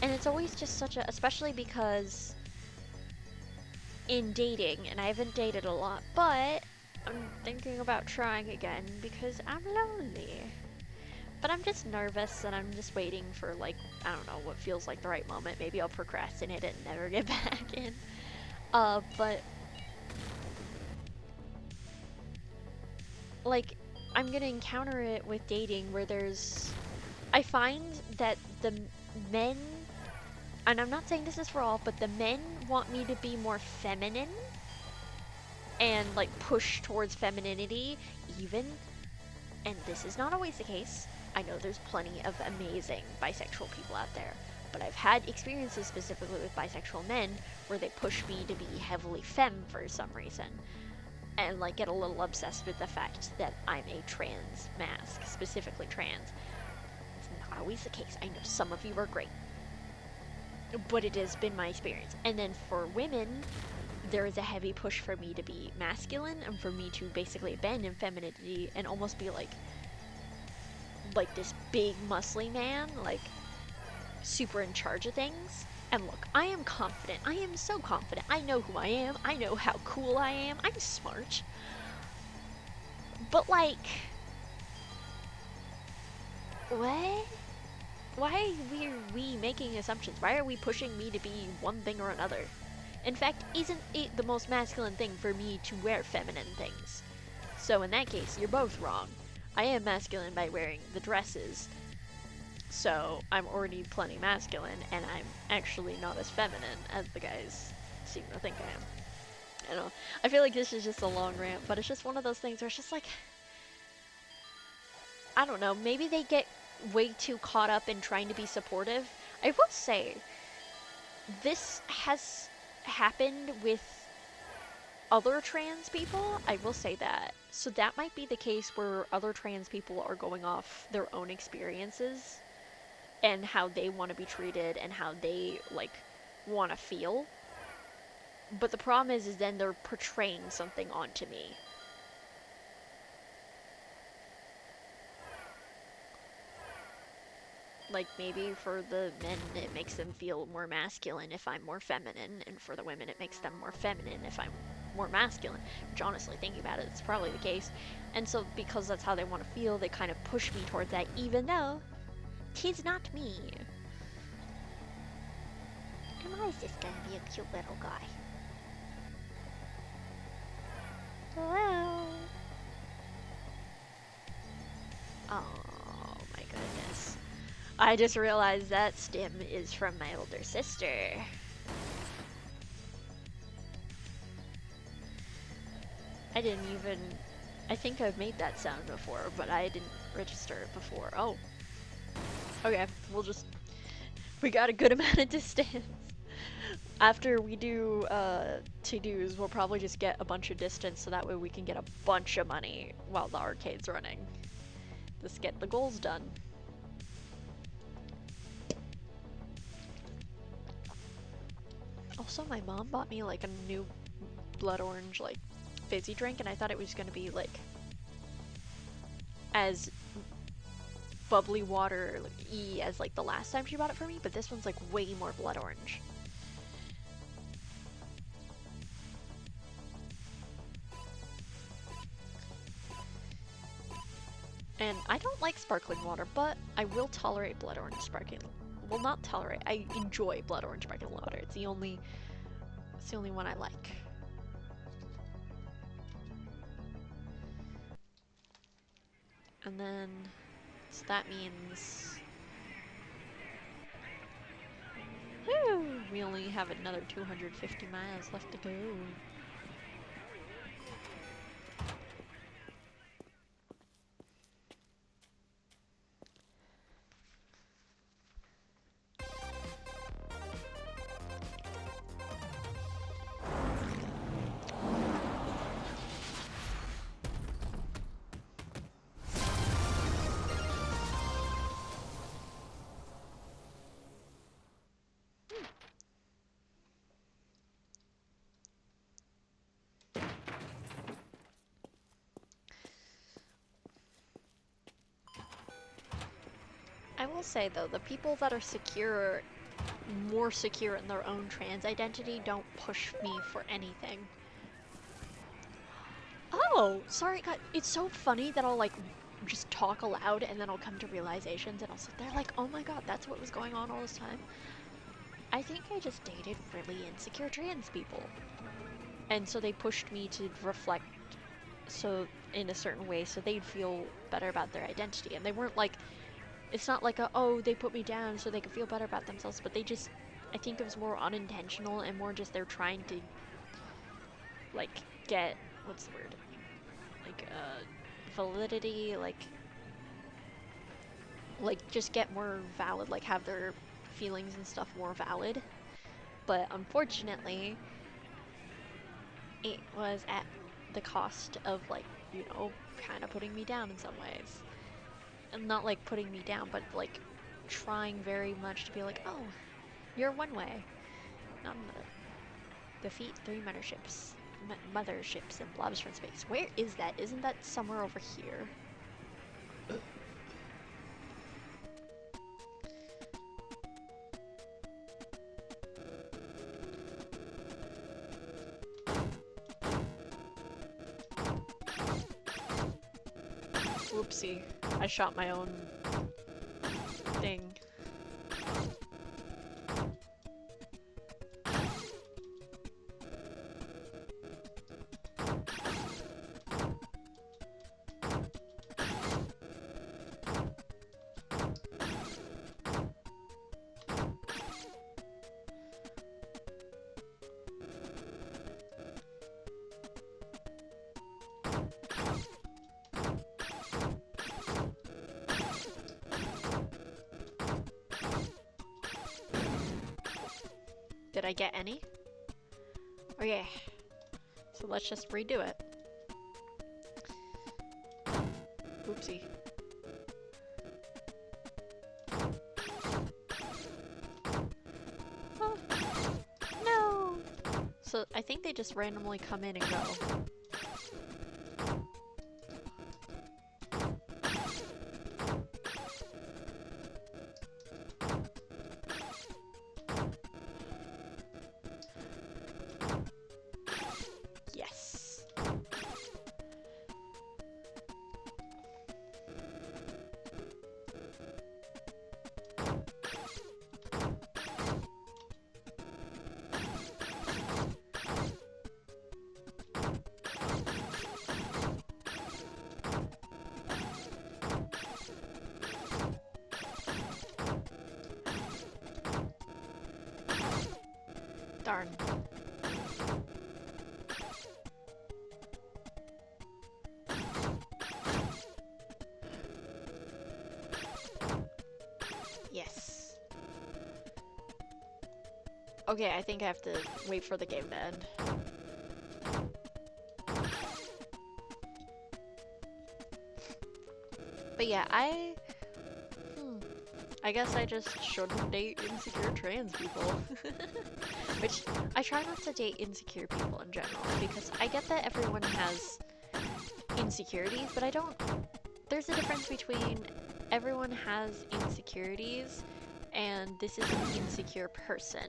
And it's always just such a, especially because in dating, and I haven't dated a lot, but I'm thinking about trying again because I'm lonely. But I'm just nervous and I'm just waiting for, like, I don't know, what feels like the right moment. Maybe I'll procrastinate it and never get back in. But like, I'm gonna encounter it with dating where I find that the men, and I'm not saying this is for all, but the men want me to be more feminine and, like, push towards femininity even, and this is not always the case. I know there's plenty of amazing bisexual people out there, but I've had experiences specifically with bisexual men where they push me to be heavily femme for some reason. and like get a little obsessed with the fact that I'm a trans mask, specifically trans. It's not always the case. I know some of you are great, but it has been my experience. And then for women, there is a heavy push for me to be masculine and for me to basically abandon femininity and almost be like this big muscly man, like super in charge of things. And look, I am confident. I am so confident. I know who I am. I know how cool I am. I'm smart. But like, what? Why are we making assumptions? Why are we pushing me to be one thing or another? In fact, isn't it the most masculine thing for me to wear feminine things? So in that case, you're both wrong. I am masculine by wearing the dresses, so I'm already plenty masculine, and I'm actually not as feminine as the guys seem to think I am. I don't know. I feel like this is just a long rant, but it's just one of those things where it's just like, I don't know, maybe they get way too caught up in trying to be supportive. I will say, this has happened with other trans people, I will say that. So that might be the case where other trans people are going off their own experiences and how they want to be treated and how they like want to feel. But the problem is then they're portraying something onto me. Like maybe for the men it makes them feel more masculine if I'm more feminine, and for the women it makes them more feminine if I'm more masculine. Which honestly, thinking about it, it's probably the case. And so because that's how they want to feel, they kind of push me towards that, even though tis not me. And why is this gonna be a cute little guy? Hello? Oh my goodness. I just realized that stim is from my older sister. I didn't even... I think I've made that sound before, but I didn't register it before. Oh. Okay, we got a good amount of distance. After we do to-dos, we'll probably just get a bunch of distance so that way we can get a bunch of money while the arcade's running. Just get the goals done. Also, my mom bought me like a new blood orange like fizzy drink, and I thought it was gonna be like as bubbly water-y as like the last time she bought it for me, but this one's like way more blood orange. And I don't like sparkling water, but I will tolerate blood orange sparkling. Well, not tolerate. I enjoy blood orange sparkling water. It's the only one I like. And then, so that means, woo, we only have another 250 miles left to go. I will say though, the people that are more secure in their own trans identity don't push me for anything. Oh, sorry, God, it's so funny that I'll like just talk aloud and then I'll come to realizations and I'll sit there like, oh my God, that's what was going on all this time. I think I just dated really insecure trans people. And so they pushed me to reflect so in a certain way so they'd feel better about their identity. And they weren't like, it's not like oh, they put me down so they could feel better about themselves, but they just, I think it was more unintentional and more just they're trying to like get, what's the word? Like validity, like just get more valid, like have their feelings and stuff more valid. But unfortunately, it was at the cost of, like, you know, kind of putting me down in some ways. And not like putting me down, but like trying very much to be like, oh, you're one way, not another. Defeat 3 motherships and blobs from space. Where is that? Isn't that somewhere over here? Whoopsie. I shot my own thing. Did I get any? Okay. So let's just redo it. Oopsie. Oh. No! So I think they just randomly come in and go. Yes. Darn. Yes. Okay, I think I have to wait for the game to end. But yeah, I guess I just shouldn't date insecure trans people. Which, I try not to date insecure people in general, because I get that everyone has insecurities, but I don't... There's a difference between everyone has insecurities and this is an insecure person.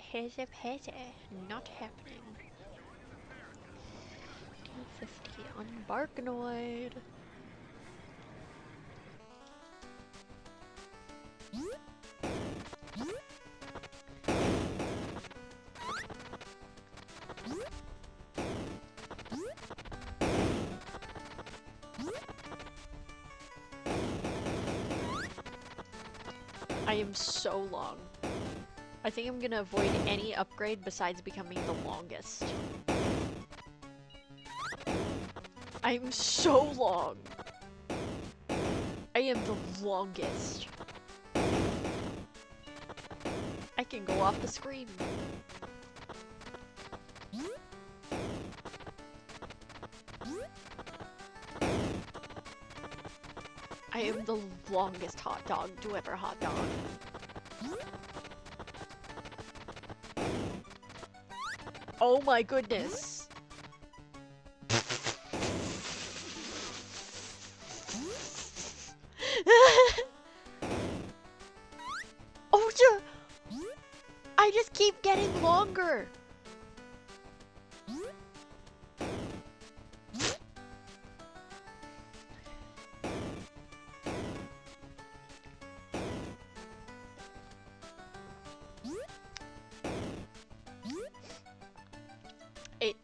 Heze peze, not happening. 250 on Barkanoid. I am so long. I think I'm gonna avoid any upgrade besides becoming the longest. I'm so long. I am the longest. I can go off the screen. I am the longest hot dog to ever hot dog. Oh my goodness. Oh, I just keep getting longer.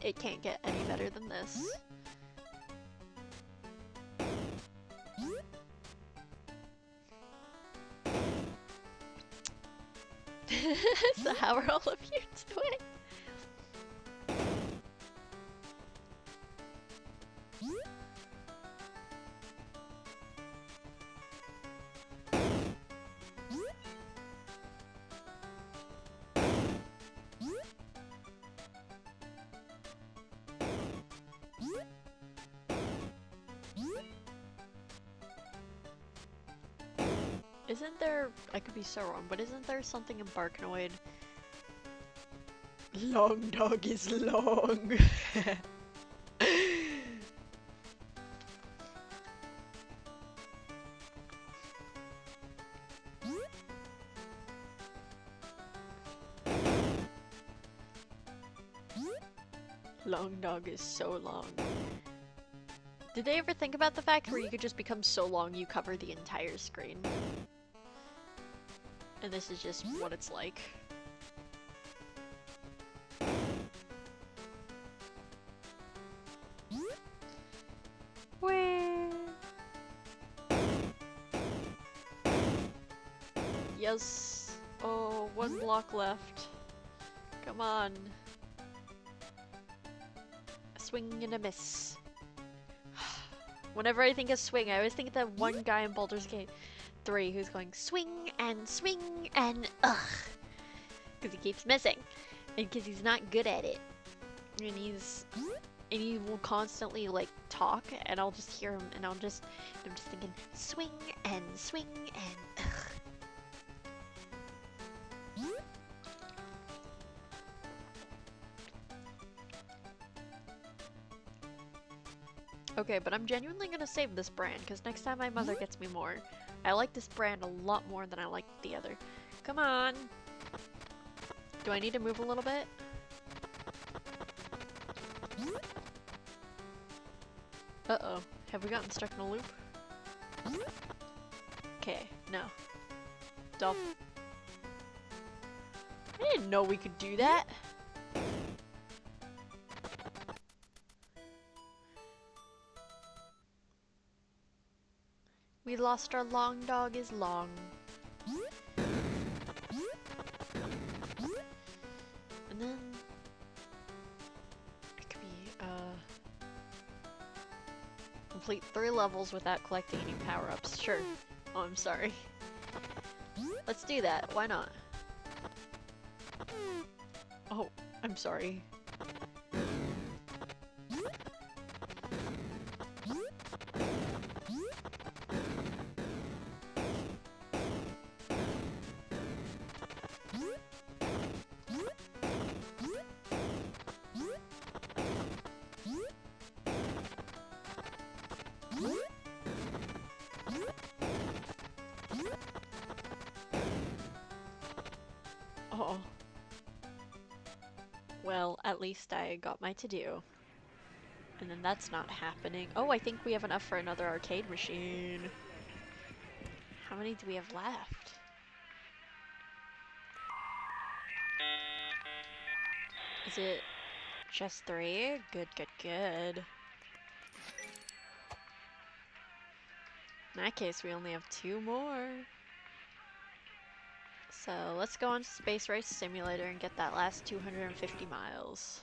It can't get any better than this. So how are all of you doing? Isn't there, I could be so wrong, but isn't there something in Barknoid? Long dog is long. Long dog is so long. Did they ever think about the fact where you could just become so long you cover the entire screen? And this is just what it's like. Whee! Yes. Oh, one block left. Come on. A swing and a miss. Whenever I think of swing, I always think of that one guy in Baldur's Gate 3 who's going swing and ugh. Because he keeps missing. And because he's not good at it. And he will constantly like talk and I'll just hear him and I'm just thinking swing and ugh. Okay, but I'm genuinely gonna save this brand, because next time my mother gets me more. I like this brand a lot more than I like the other. Come on! Do I need to move a little bit? Uh-oh. Have we gotten stuck in a loop? Okay, no. Dolph. I didn't know we could do that! We lost our long dog is long. And then it could be complete 3 levels without collecting any power-ups. Sure. Oh, I'm sorry. Let's do that. Why not? Oh, I'm sorry. Oh. Well, at least I got my to-do. And then that's not happening. Oh, I think we have enough for another arcade machine. How many do we have left? Is it just 3? Good, good, good. In that case, we only have 2 more. So let's go on to Space Race Simulator and get that last 250 miles.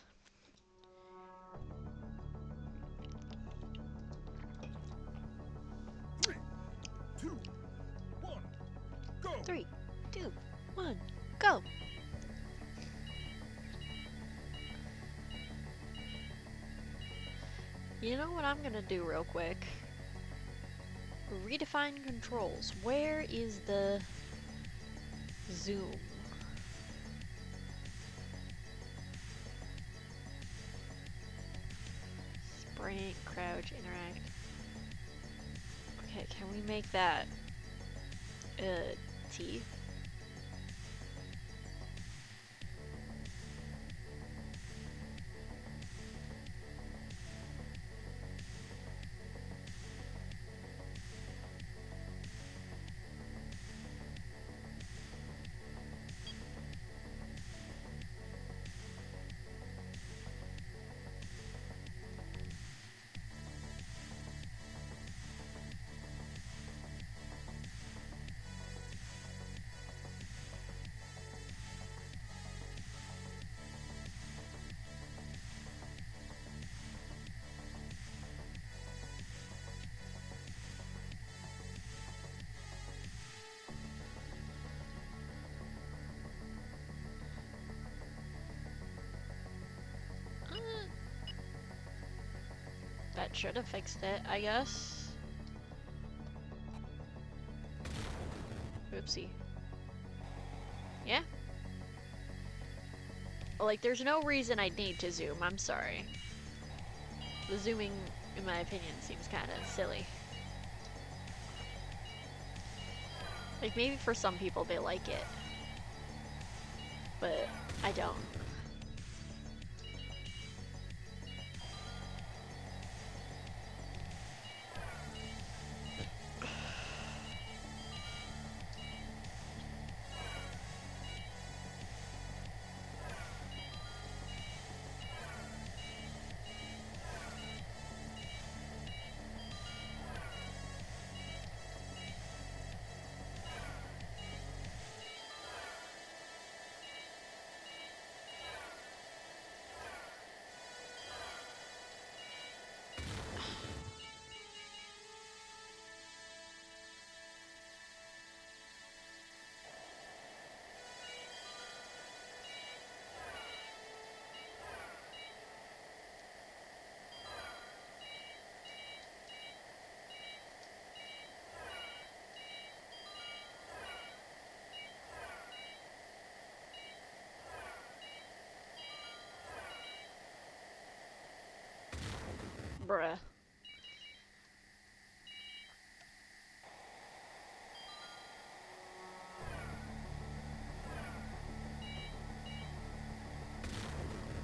Three, two, one, go! 3, 2, 1, go! You know what I'm gonna do real quick? Redefine controls. Where is the zoom? Sprint, crouch, interact. Okay, can we make that T? That should have fixed it, I guess. Oopsie. Yeah? Like, there's no reason I'd need to zoom, I'm sorry. The zooming, in my opinion, seems kinda silly. Like, maybe for some people they like it. But I don't. Bruh.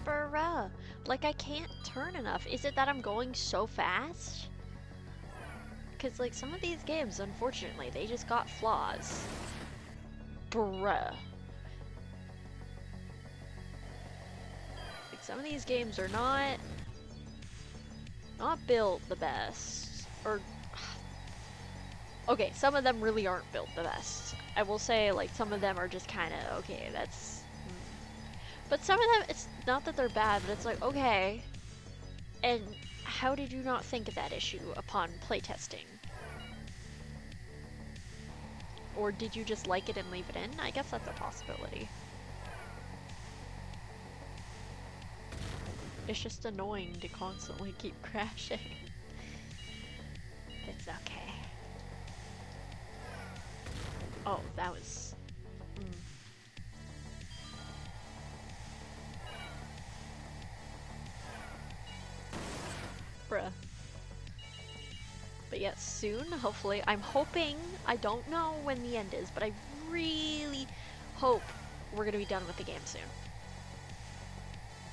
Bruh. Like, I can't turn enough. Is it that I'm going so fast? Because, like, some of these games, unfortunately, they just got flaws. Bruh. Like, some of these games are not built the best. Or, okay, some of them really aren't built the best. I will say, like, some of them are just kind of, okay, that's... But some of them, it's not that they're bad, but it's like, okay. And how did you not think of that issue upon playtesting? Or did you just like it and leave it in? I guess that's a possibility. It's just annoying to constantly keep crashing. It's okay. Oh, that was... Bruh. But yes, soon, hopefully. I'm hoping, I don't know when the end is, but I really hope we're gonna be done with the game soon.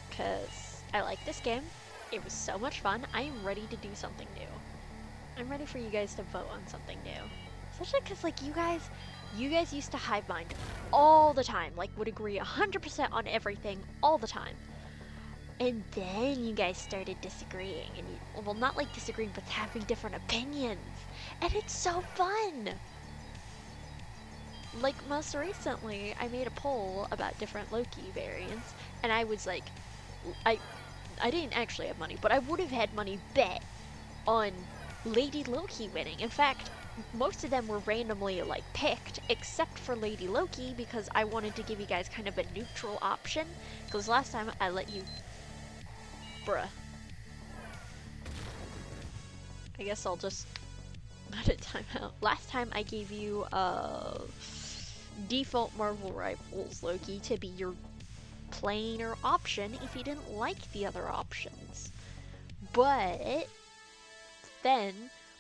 Because I like this game. It was so much fun. I am ready to do something new. I'm ready for you guys to vote on something new. Especially because, like, you guys used to hive mind all the time. Like, would agree 100% on everything all the time. And then you guys started disagreeing, and well, not like disagreeing, but having different opinions. And it's so fun! Like, most recently, I made a poll about different Loki variants, and I was like, I didn't actually have money, but I would have had money bet on Lady Loki winning. In fact, most of them were randomly, like, picked, except for Lady Loki, because I wanted to give you guys kind of a neutral option, because last time I let you... Bruh. I guess I'll just let it time out. Last time I gave you default Marvel Rivals Loki to be your plainer option if you didn't like the other options. But then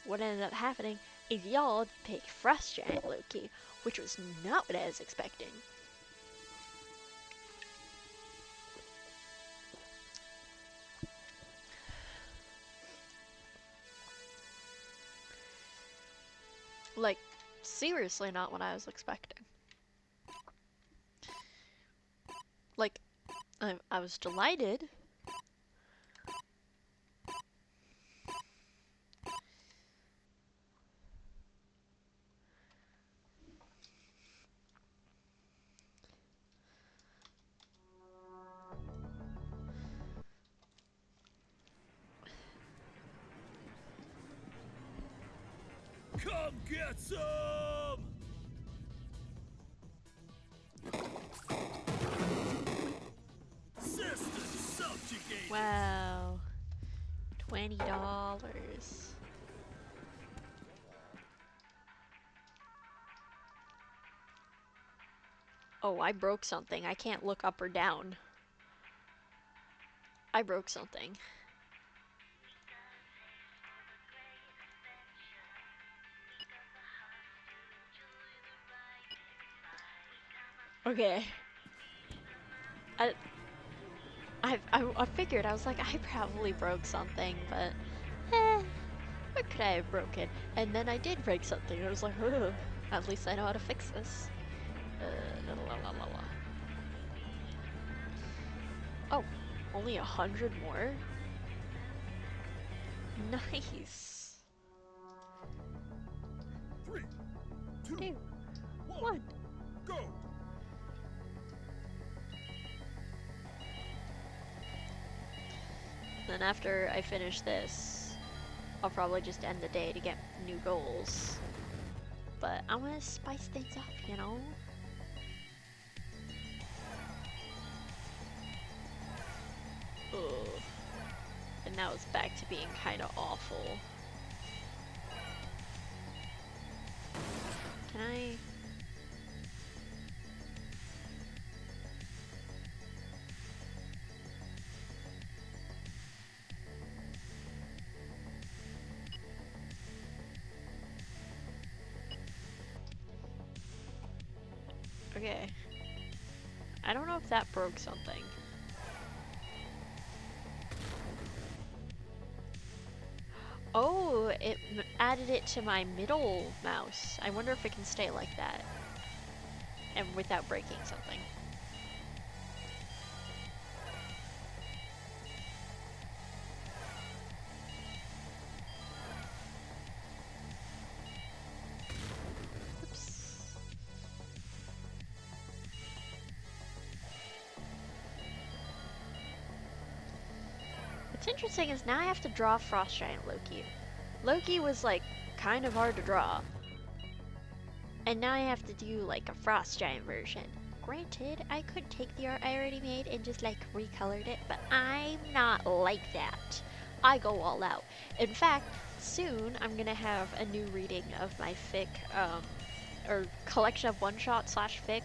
what ended up happening is y'all picked Frost Giant Loki, which was not what I was expecting. Like, seriously not what I was expecting. Like, I was delighted. Come get some! System subjugated! Wow. $20. Oh, I broke something. I can't look up or down. I broke something. Okay. I, I figured, I was like, I probably broke something, but what could I have broken? And then I did break something. I was like, oh, at least I know how to fix this. La, la, la, la. Oh, only 100 more? Nice. Three, two, Two, one, one. go! Then after I finish this, I'll probably just end the day to get new goals. But I want to spice things up, you know? Ugh. And now it's back to being kind of awful. Can I... Okay. I don't know if that broke something. Oh, it added it to my middle mouse. I wonder if it can stay like that. And without breaking something. Oops. What's interesting is now I have to draw Frost Giant Loki. Loki was like kind of hard to draw. And now I have to do like a Frost Giant version. Granted, I could take the art I already made and just like recolored it, but I'm not like that. I go all out. In fact, soon I'm gonna have a new reading of my fic, or collection of one-shot slash fic,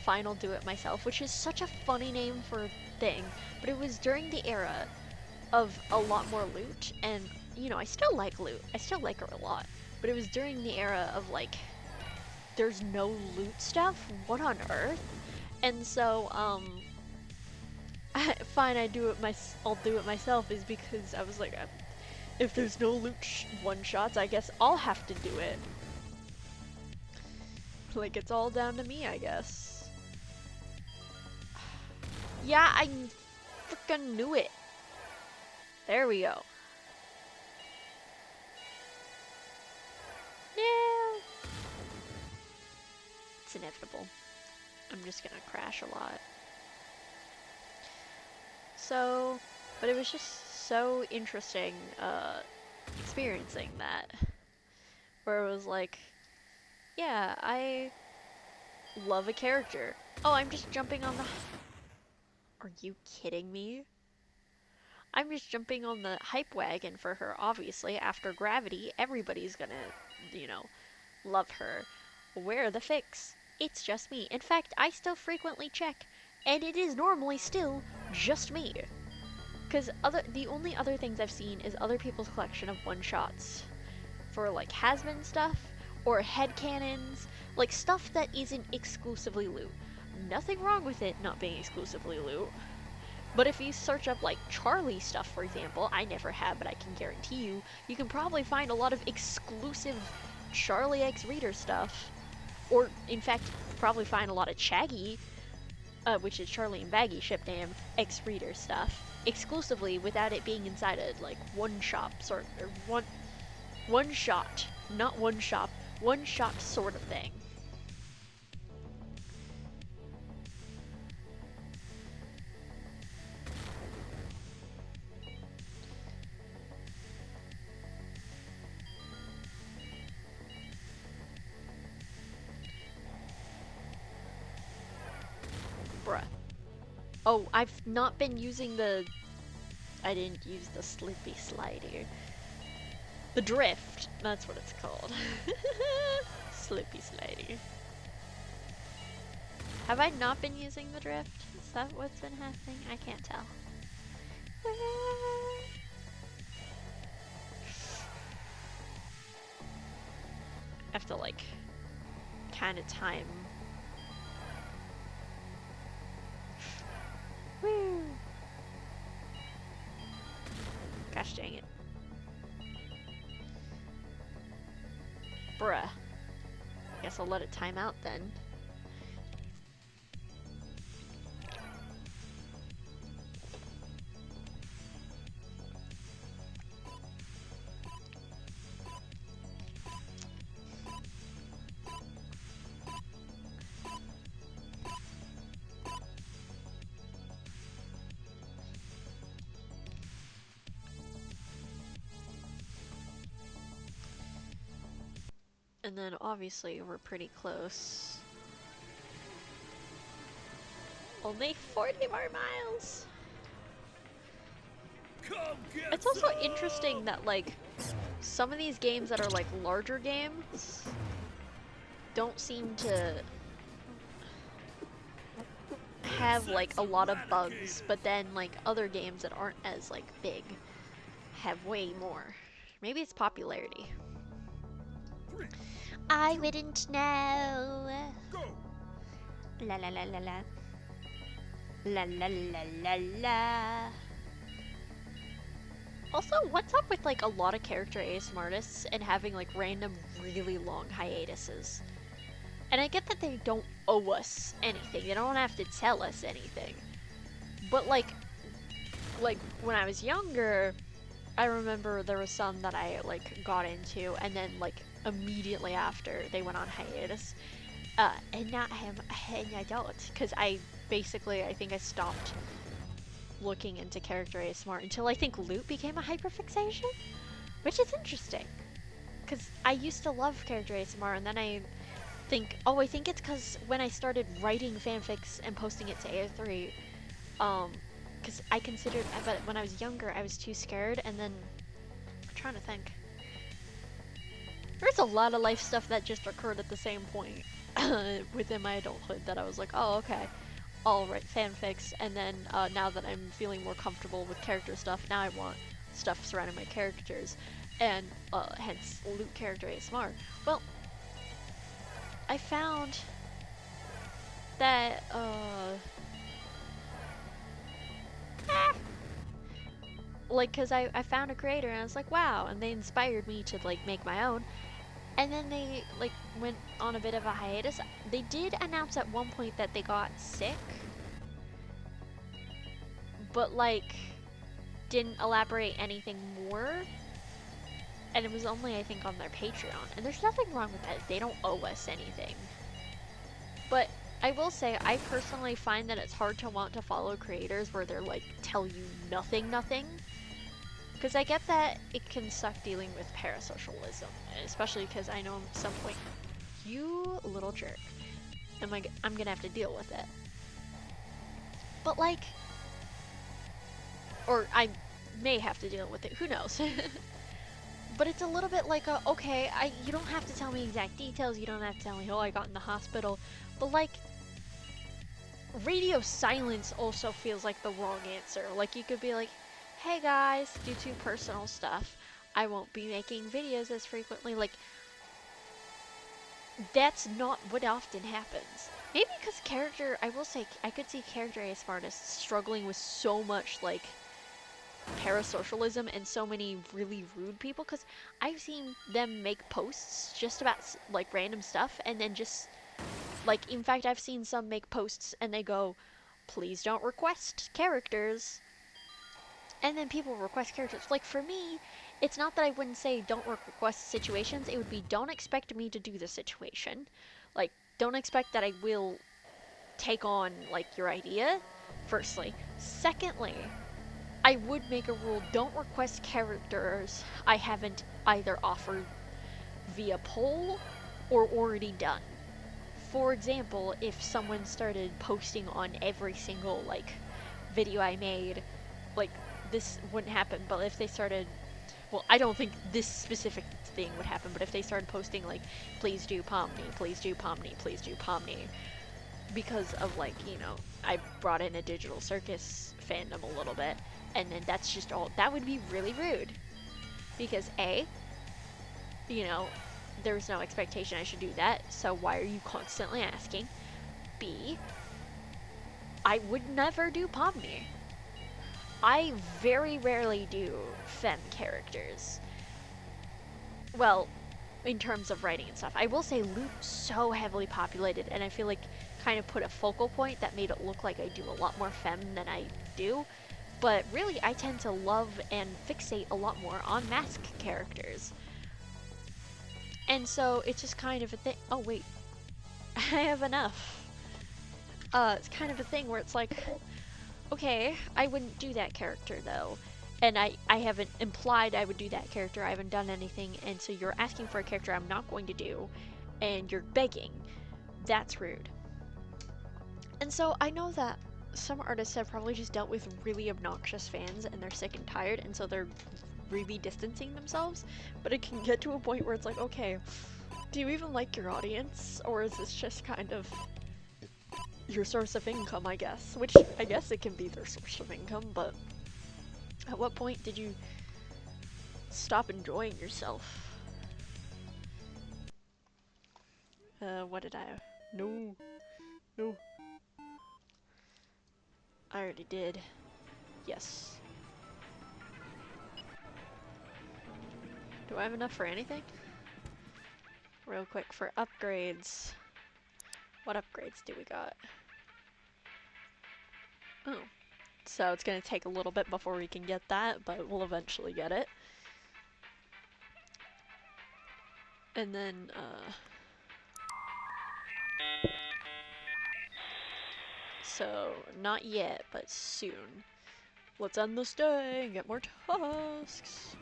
Final Do It Myself, which is such a funny name for a thing, but it was during the era of a lot more loot, and you know, I still like loot. I still like her a lot, but it was during the era of like, there's no loot stuff? What on earth? And so, fine, I'll do it myself is because I was like, if there's no loot one-shots, I guess I'll have to do it. Like, it's all down to me, I guess. Yeah, I frickin' knew it. There we go. No! It's inevitable. I'm just gonna crash a lot. So, but it was just so interesting, experiencing that. Where it was like, yeah, I love a character. Oh, I'm just jumping on the... Are you kidding me? I'm just jumping on the hype wagon for her, obviously. After Gravity, everybody's gonna, you know, love her. Where are the fics? It's just me. In fact, I still frequently check, and it is normally still just me. Because the only other things I've seen is other people's collection of one-shots for like has-been stuff or headcanons, like stuff that isn't exclusively loot. Nothing wrong with it not being exclusively loot. But if you search up like Charlie stuff, for example, I never have, but I can guarantee you can probably find a lot of exclusive Charlie X Reader stuff. Or, in fact, probably find a lot of Chaggy, which is Charlie and Baggy ship name, X Reader stuff, exclusively without it being inside a, like, one-shop sort, or one-shot, not one-shop, one-shot sort of thing. Bruh. Oh, I've not been using the... I didn't use the Slippy Slider. The Drift. That's what it's called. Slippy Slider. Have I not been using the drift? Is that what's been happening? I can't tell. I have to like kind of time. Woo! Gosh dang it. Bruh. Guess I'll let it time out then. And then obviously we're pretty close. Only 40 more miles! Come get It's also some! interesting that like some of these games that are like larger games don't seem to have like a lot of bugs, but then like other games that aren't as like big have way more. Maybe it's popularity. 3, I wouldn't know. go! La la la la la. La la la la la. Also, what's up with like a lot of character ASM artists and having like random really long hiatuses? And I get that they don't owe us anything. They don't have to tell us anything. But like when I was younger, I remember there was some that I like got into, and then like immediately after they went on hiatus. And now I don't, because I think I stopped looking into character ASMR until I think loot became a hyperfixation, which is interesting. Because I used to love character ASMR, and then I think it's because when I started writing fanfics and posting it to AO3, because I considered, but when I was younger, I was too scared, and then, I'm trying to think. There's a lot of life stuff that just occurred at the same point within my adulthood that I was like, oh, okay, I'll write fanfics, and then now that I'm feeling more comfortable with character stuff, now I want stuff surrounding my characters, and hence loot character ASMR. Well, I found that, like, cause I found a creator and I was like, wow, and they inspired me to like make my own. And then they like went on a bit of a hiatus. They did announce at one point that they got sick, but like didn't elaborate anything more. And it was only, I think, on their Patreon. And there's nothing wrong with that. They don't owe us anything. But I will say, I personally find that it's hard to want to follow creators where they're like, tell you nothing. Because I get that it can suck dealing with parasocialism. Especially because I know at some point, you little jerk, I'm gonna have to deal with it. But like, or I may have to deal with it, who knows. But it's a little bit like okay, you don't have to tell me exact details, you don't have to tell me, oh, I got in the hospital, but like, radio silence also feels like the wrong answer. Like, you could be like, hey guys, due to personal stuff, I won't be making videos as frequently. Like, that's not what often happens. Maybe because I will say, I could see character ASMR artists struggling with so much, like, parasocialism and so many really rude people, because I've seen them make posts just about like random stuff, and then just like, in fact, I've seen some make posts and they go, please don't request characters, and then people request characters. Like, for me, it's not that I wouldn't say don't request situations, it would be don't expect me to do the situation. Like, don't expect that I will take on like your idea, firstly. Secondly, I would make a rule, don't request characters I haven't either offered via poll or already done. For example, if someone started posting on every single, like, video I made, like, this wouldn't happen, but if they started, well, I don't think this specific thing would happen, but if they started posting, like, please do Pomni, please do Pomni, please do Pomni, because of like, you know, I brought in a digital circus fandom a little bit, and then that's just all. That would be really rude because A, you know, there's no expectation I should do that, so why are you constantly asking? B, I would never do Pomni. I very rarely do femme characters. Well, in terms of writing and stuff. I will say Loop's so heavily populated, and I feel like kind of put a focal point that made it look like I do a lot more femme than I do. But really, I tend to love and fixate a lot more on mask characters. And so it's just kind of a thing. Oh, wait. I have enough. It's kind of a thing where it's like, okay, I wouldn't do that character though. And I haven't implied I would do that character. I haven't done anything. And so you're asking for a character I'm not going to do. And you're begging. That's rude. And so I know that some artists have probably just dealt with really obnoxious fans and they're sick and tired. And so they're really distancing themselves. But it can get to a point where it's like, okay, do you even like your audience? Or is this just kind of your source of income, I guess? Which I guess it can be their source of income, but at what point did you stop enjoying yourself? What did I... No. No. I already did. Yes. Do I have enough for anything? Real quick for upgrades. What upgrades do we got? Oh. So it's gonna take a little bit before we can get that, but we'll eventually get it. And then, so, not yet, but soon. Let's end this day and get more tasks.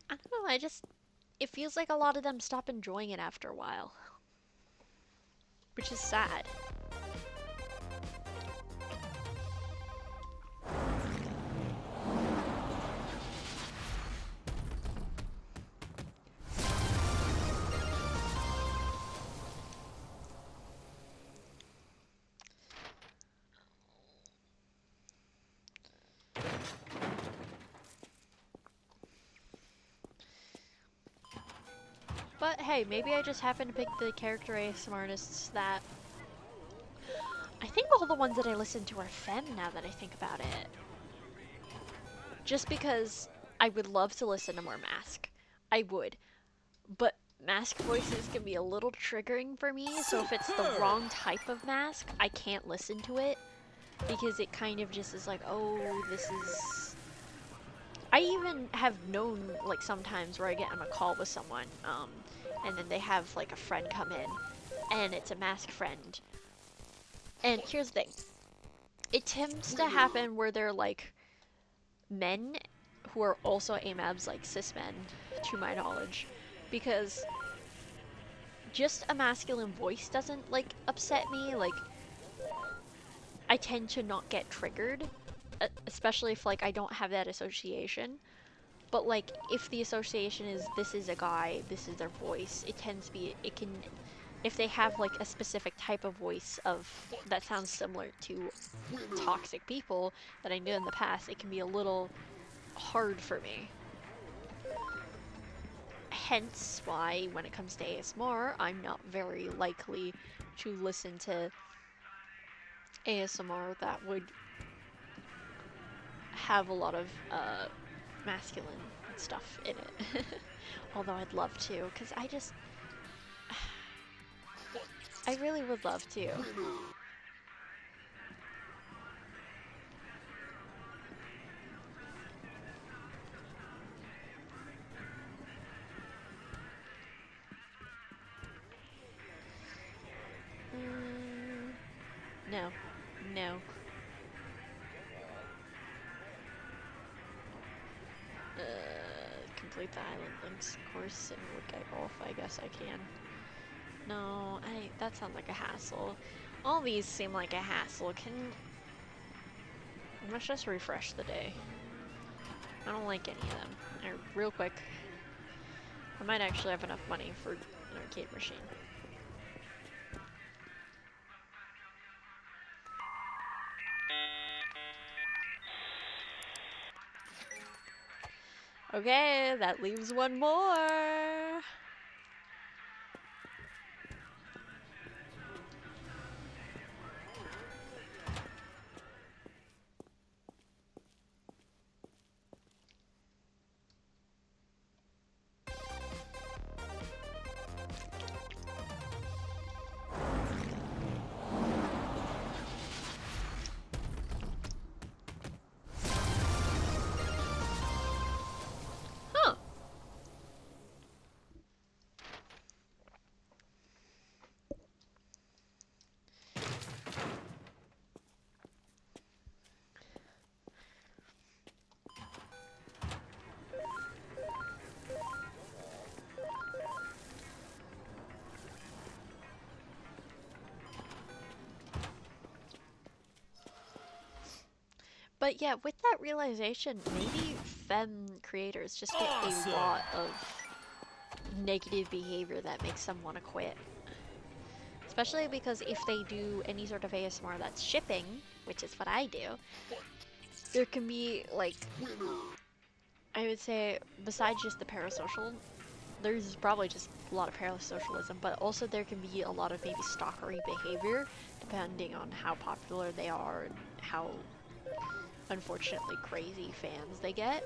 I don't know, it feels like a lot of them stop enjoying it after a while. Which is sad. But hey, maybe I just happen to pick the character ASM artists that... I think all the ones that I listen to are femme now that I think about it. Just because I would love to listen to more Mask. I would. But Mask voices can be a little triggering for me, so if it's the wrong type of Mask, I can't listen to it. Because it kind of just is like, oh, this is... I even have known, like, sometimes where I get on a call with someone, and then they have, like, a friend come in, and it's a Mask friend. And here's the thing. It tends to happen where they're, like, men who are also AMABs, like, cis men, to my knowledge. Because just a masculine voice doesn't, like, upset me. Like, I tend to not get triggered. Especially if, like, I don't have that association. But, like, if the association is, this is a guy, this is their voice, it tends to be, it can, if they have, like, a specific type of voice that sounds similar to toxic people that I knew in the past, it can be a little hard for me. Hence why, when it comes to ASMR, I'm not very likely to listen to ASMR that would have a lot of masculine stuff in it. Although I'd love to, because I really would love to. No. No. Complete the island links course and look at golf. I guess I can. No, that sounds like a hassle. All these seem like a hassle. Let's just refresh the day. I don't like any of them. Real quick. I might actually have enough money for an arcade machine. Okay, that leaves one more. Huh. But yeah, with that realization, maybe femme creators just get a lot of negative behavior that makes them want to quit. Especially because if they do any sort of ASMR that's shipping, which is what I do, there can be, like, I would say, besides just the parasocial, there's probably just a lot of parasocialism, but also there can be a lot of maybe stalkery behavior, depending on how popular they are and how, unfortunately, crazy fans they get.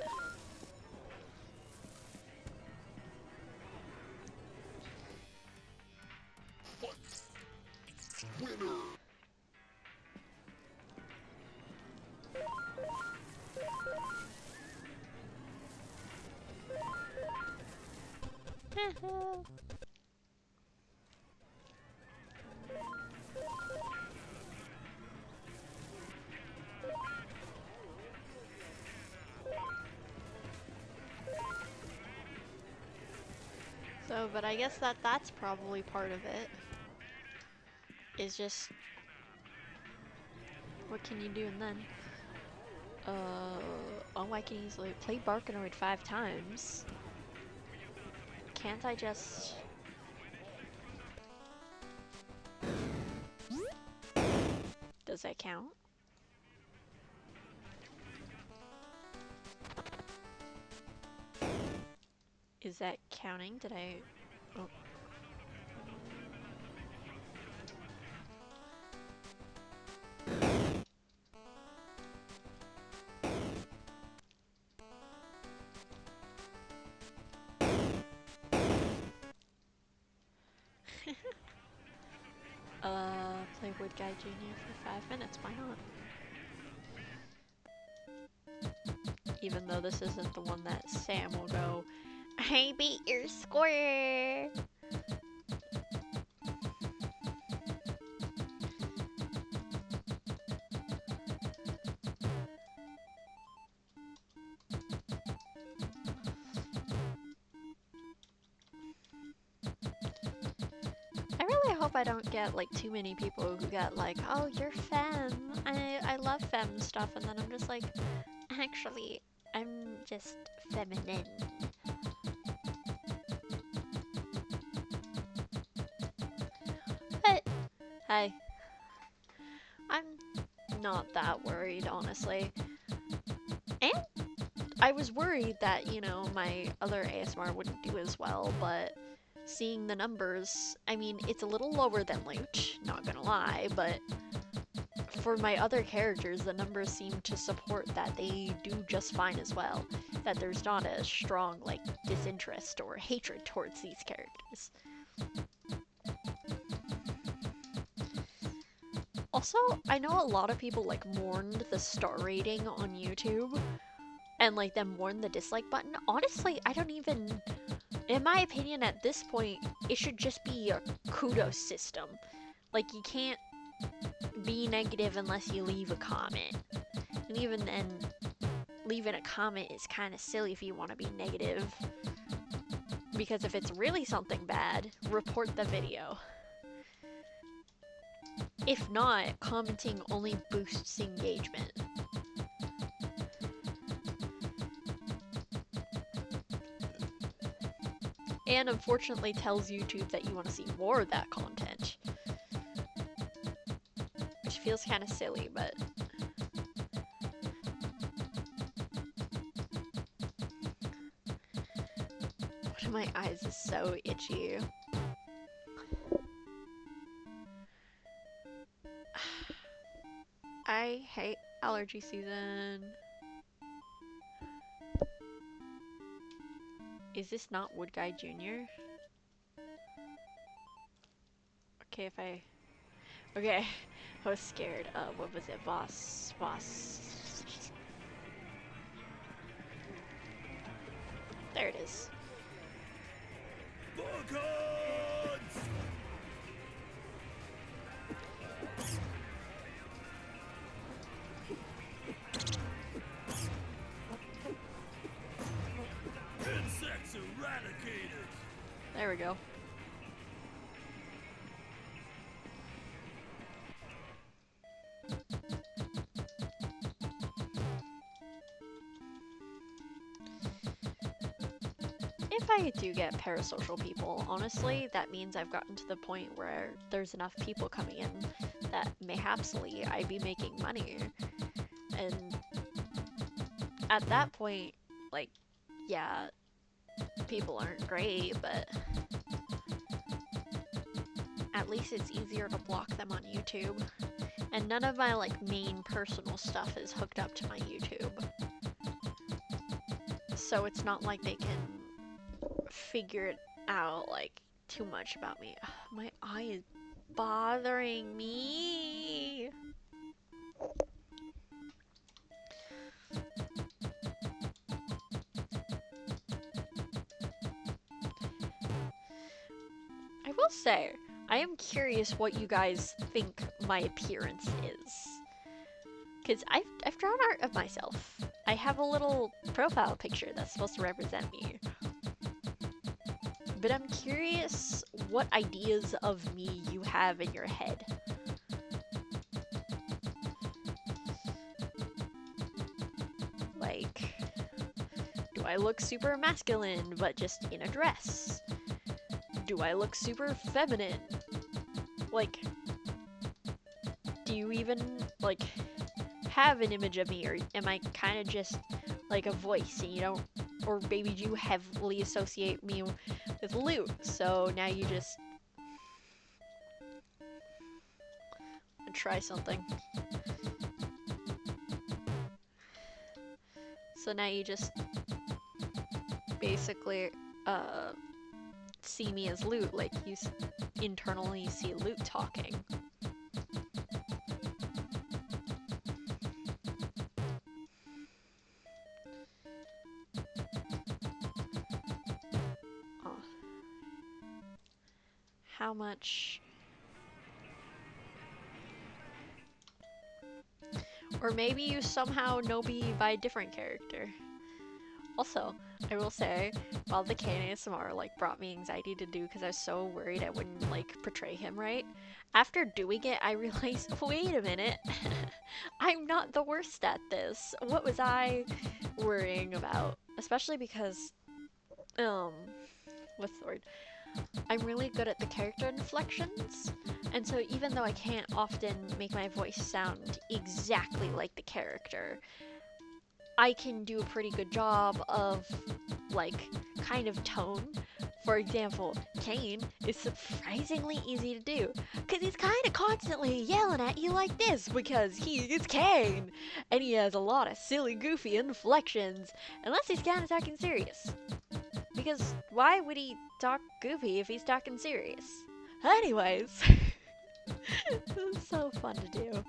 So, but I guess that's probably part of it. Is just, what can you do and then? Oh, I can easily play Barkanoid 5 times. Can't I just... Does that count? Is that counting? Did I... Oh. Play Wood Guy Jr. for 5 minutes, why not? Even though this isn't the one that Sam will go, I beat your score! I really hope I don't get like too many people who get like, oh, you're femme. I love femme stuff, and then I'm just like, actually, I'm just feminine. But hey, I'm not that worried, honestly. And I was worried that, you know, my other ASMR wouldn't do as well, but seeing the numbers, I mean, it's a little lower than Looch, not gonna lie, but for my other characters, the numbers seem to support that they do just fine as well. That there's not a strong, like, disinterest or hatred towards these characters. Also, I know a lot of people, like, mourned the star rating on YouTube, and, like, then mourned the dislike button. Honestly, I don't even... In my opinion, at this point, it should just be a kudos system. Like, you can't be negative unless you leave a comment. And even then, leaving a comment is kind of silly if you want to be negative. Because if it's really something bad, report the video. If not, commenting only boosts engagement. and unfortunately tells YouTube that you want to see more of that content. Which feels kind of silly, but... One of my eyes is so itchy. I hate allergy season. Is this not Wood Guy Jr.? Okay, if I... Okay, I was scared. What was it? Boss. There it is. Buckets! Insects eradicated! There we go. If I do get parasocial people, honestly, that means I've gotten to the point where there's enough people coming in that mayhapsly I'd be making money. And at that point, like, yeah, people aren't great, but at least it's easier to block them on YouTube. And none of my, like, main personal stuff is hooked up to my YouTube. So it's not like they can figure it out, like, too much about me. Ugh, my eye is bothering me. I will say, I am curious what you guys think my appearance is. Because I've drawn art of myself. I have a little profile picture that's supposed to represent me. But I'm curious what ideas of me you have in your head. Like, do I look super masculine but just in a dress? Do I look super feminine? Like, do you even, like, have an image of me, or am I kind of just like a voice and you don't, or maybe you heavily associate me with Luke, so now you just try something. So now you just basically see me as Loot, like you internally see Loot talking. Oh. How much? Or maybe you somehow know me by a different character. Also, I will say, while the KNASMR like brought me anxiety to do because I was so worried I wouldn't like portray him right, after doing it I realized, wait a minute, I'm not the worst at this. What was I worrying about? Especially because, what's the word? I'm really good at the character inflections, and so even though I can't often make my voice sound exactly like the character, I can do a pretty good job of, like, kind of tone. For example, Kane is surprisingly easy to do, because he's kind of constantly yelling at you like this, because he is Kane, and he has a lot of silly, goofy inflections, unless he's kind of talking serious. Because why would he talk goofy if he's talking serious? Anyways, this is so fun to do.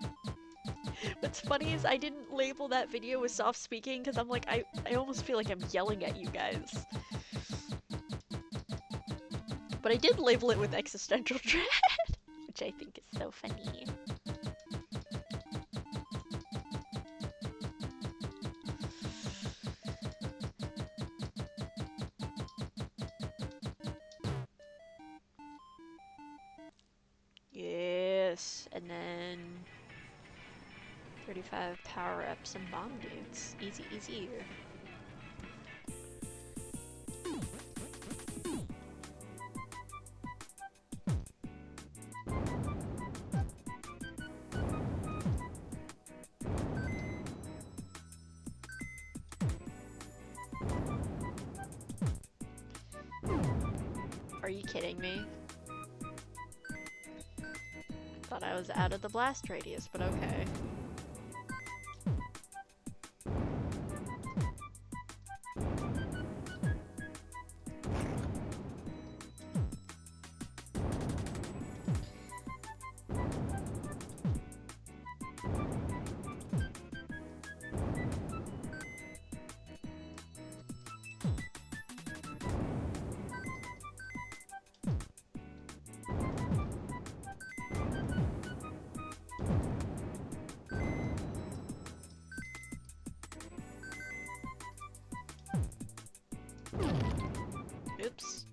What's funny is I didn't label that video with soft speaking because I'm like, I almost feel like I'm yelling at you guys. But I did label it with existential dread, which I think is so funny. Yes, and then 35 power-ups and bomb dudes. Easy, easy. you kidding me? Thought I was out of the blast radius, but okay. Oops.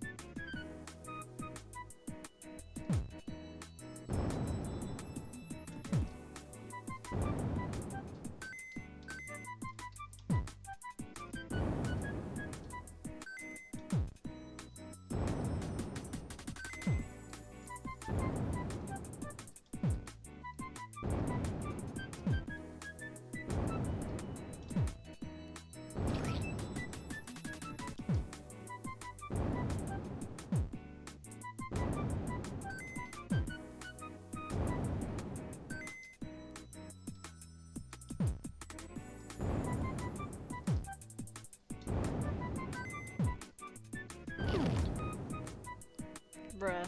Bruh.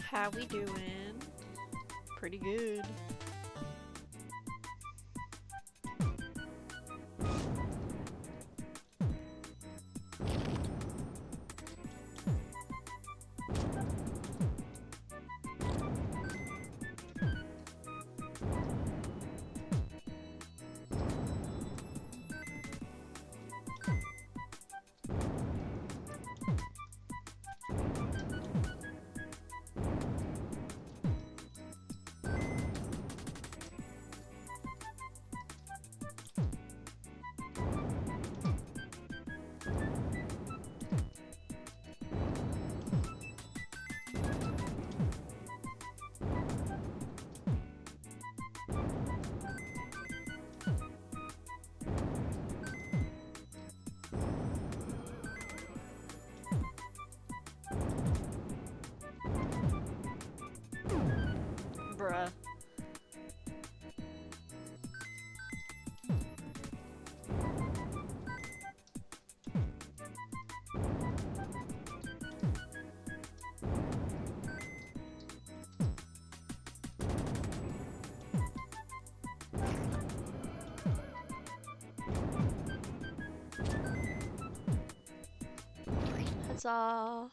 How we doing? Pretty good. Bruh. Huzzah.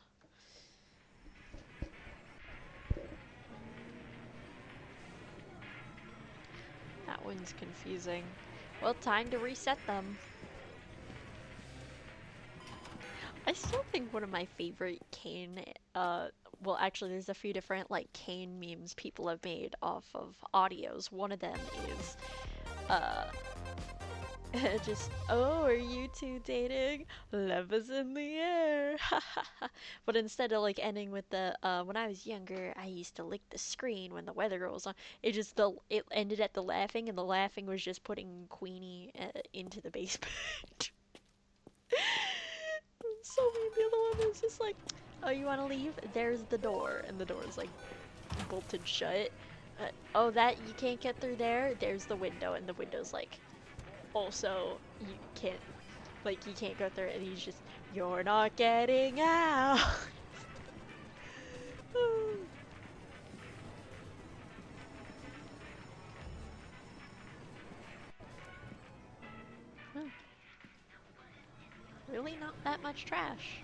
That one's confusing. Well, time to reset them. I still think one of my favorite Kane, well, actually, there's a few different, like, Kane memes people have made off of audios. One of them is, uh, just, oh, are you two dating? Love is in the air. But instead of like ending with the when I was younger, I used to lick the screen when the weather rolls on. It ended at the laughing, and the laughing was just putting Queenie into the basement. So mean. The other one was just like, oh, you want to leave? There's the door, and the door is like bolted shut. Oh, that you can't get through there. There's the window, and the window's like also you can't you can't go through it, and he's just, you're not getting out. Really not that much trash.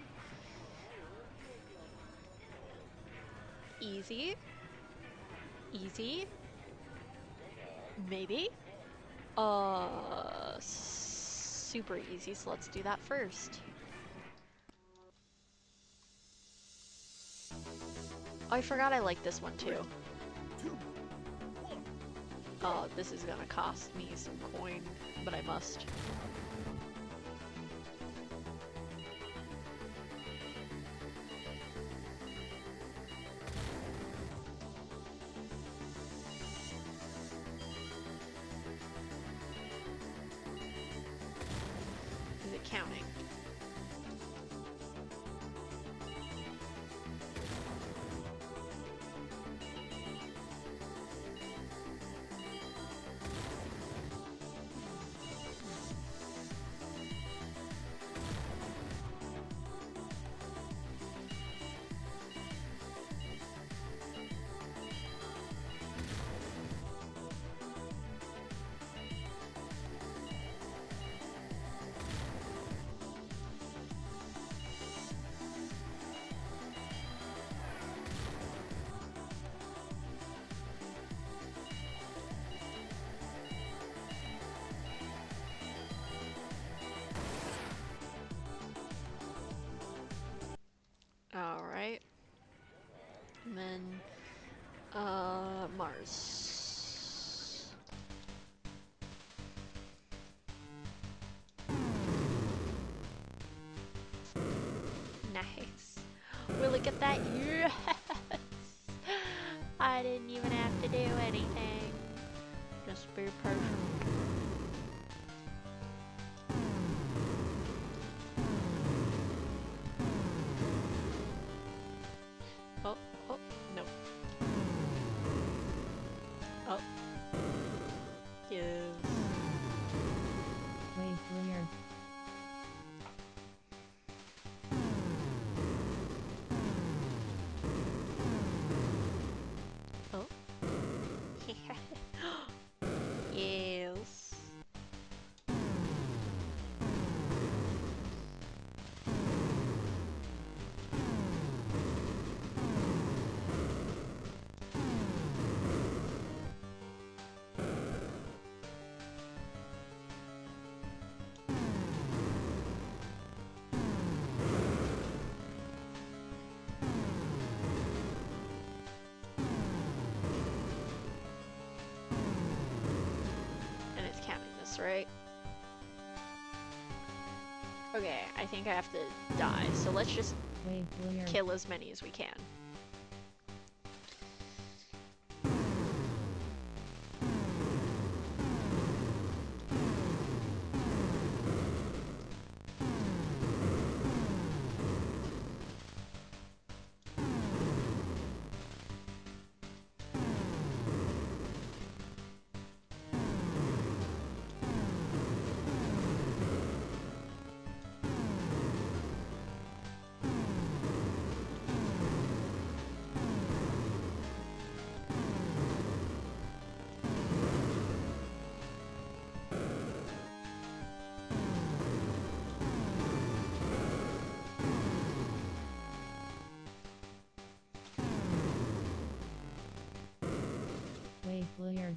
Easy. Easy. Maybe. Super easy, so let's do that first. Oh, I forgot I like this one too. Oh, this is gonna cost me some coin, but I must. Is it counting? Alright. And then, Mars. Nice. Will it get that? Yes! I didn't even have to do anything. Just be patient. Oh, oh, no. Oh. Yes. Way clear. Oh. Yes. And it's counting this, right? Okay, I think I have to die, so let's just Way clear. kill as many as we can. Way clear.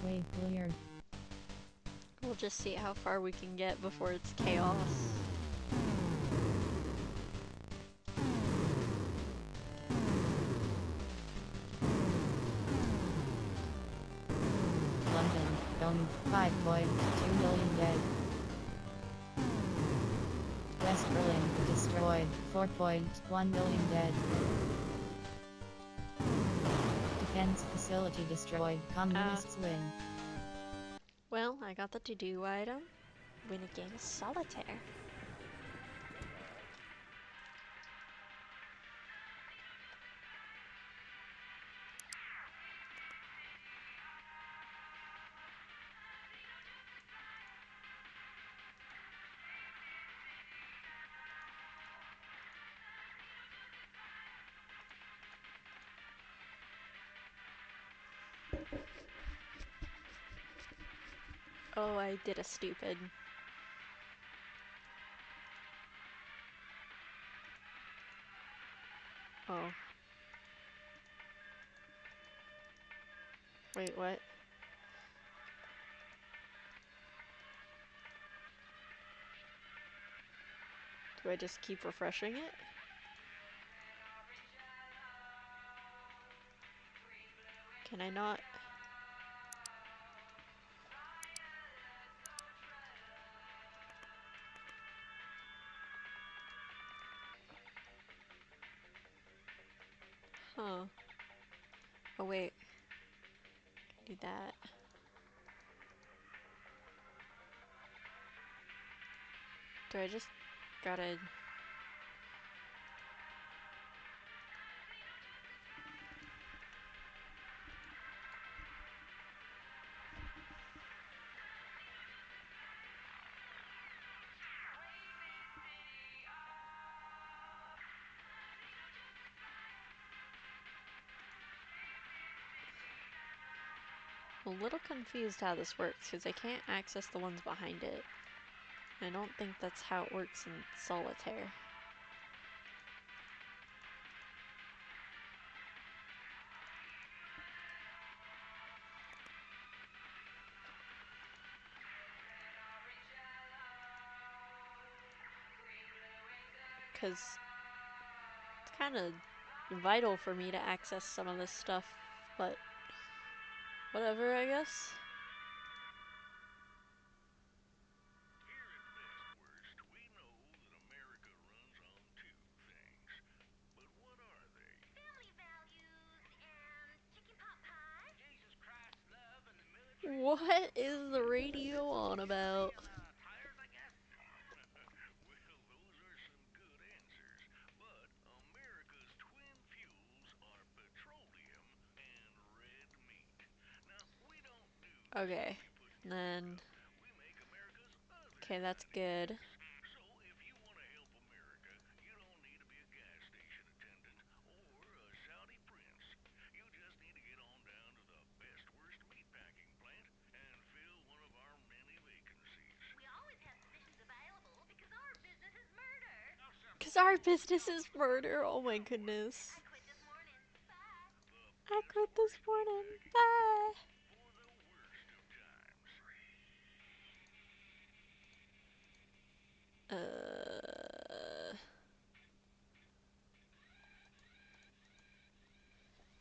Way clear. We'll just see how far we can get before it's chaos. London, owned 5.2 million dead. West Berlin, destroyed 4.1 million dead. Defense facility destroyed, communists win. Well, I got the to-do item. Win a game of solitaire. Oh, I did a stupid. Oh. Wait, what? Do I just keep refreshing it? Can I not? Huh. Oh, wait. Do that. Do I just gotta... I'm a little confused how this works, because I can't access the ones behind it. I don't think that's how it works in solitaire. Because it's kind of vital for me to access some of this stuff, but whatever, I guess. What is the radio on about? Okay, then... Okay, that's good. Because our business is murder. Oh my goodness. I quit this morning. Bye.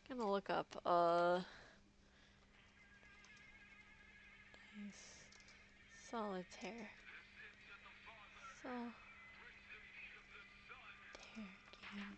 Gonna look up, solitaire. Solitaire game.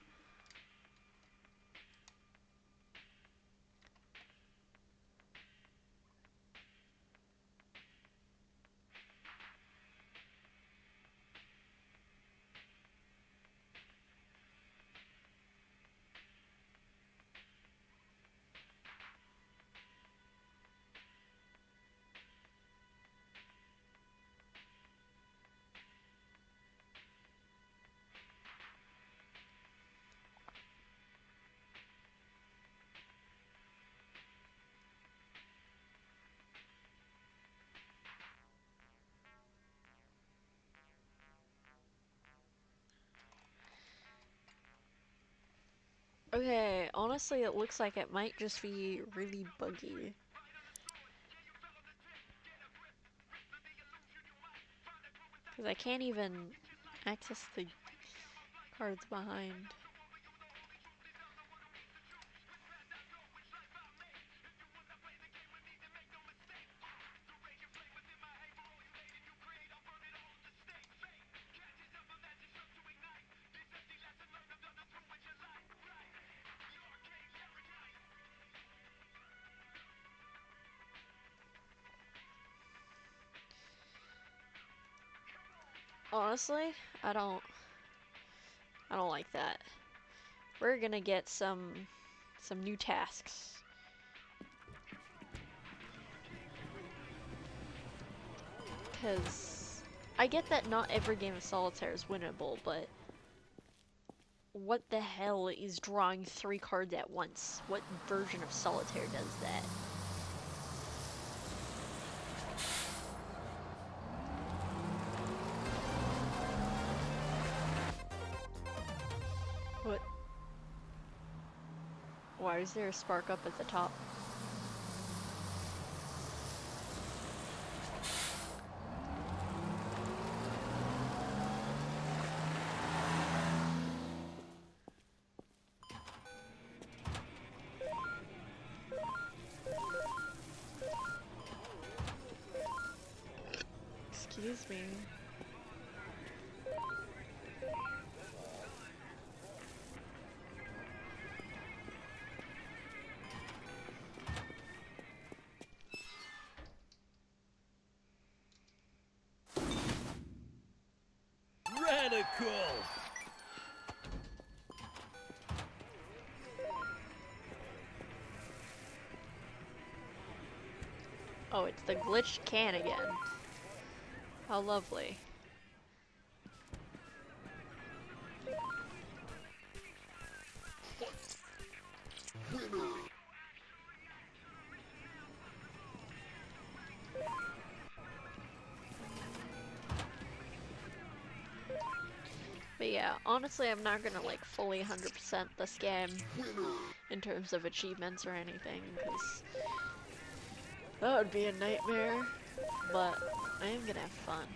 Okay, honestly, it looks like it might just be really buggy. Because I can't even access the cards behind. Honestly, I don't like that. We're gonna get some new tasks. Because I get that not every game of solitaire is winnable, but what the hell is drawing 3 cards at once? What version of solitaire does that? Why is there a spark up at the top? Excuse me. Radical! Oh, it's the glitched can again. How lovely. But yeah, honestly, I'm not gonna like fully 100% this game in terms of achievements or anything, because that would be a nightmare. But I am gonna have fun.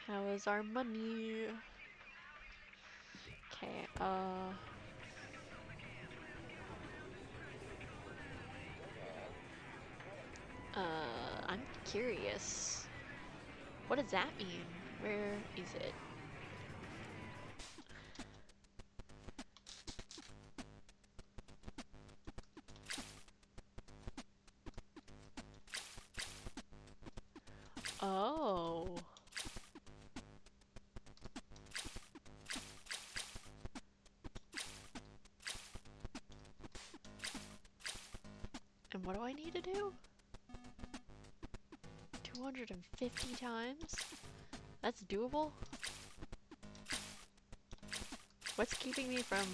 How is our money? Okay, I'm curious. What does that mean? Where is it? Oh. And what do I need to do? 250 times? That's doable? What's keeping me from...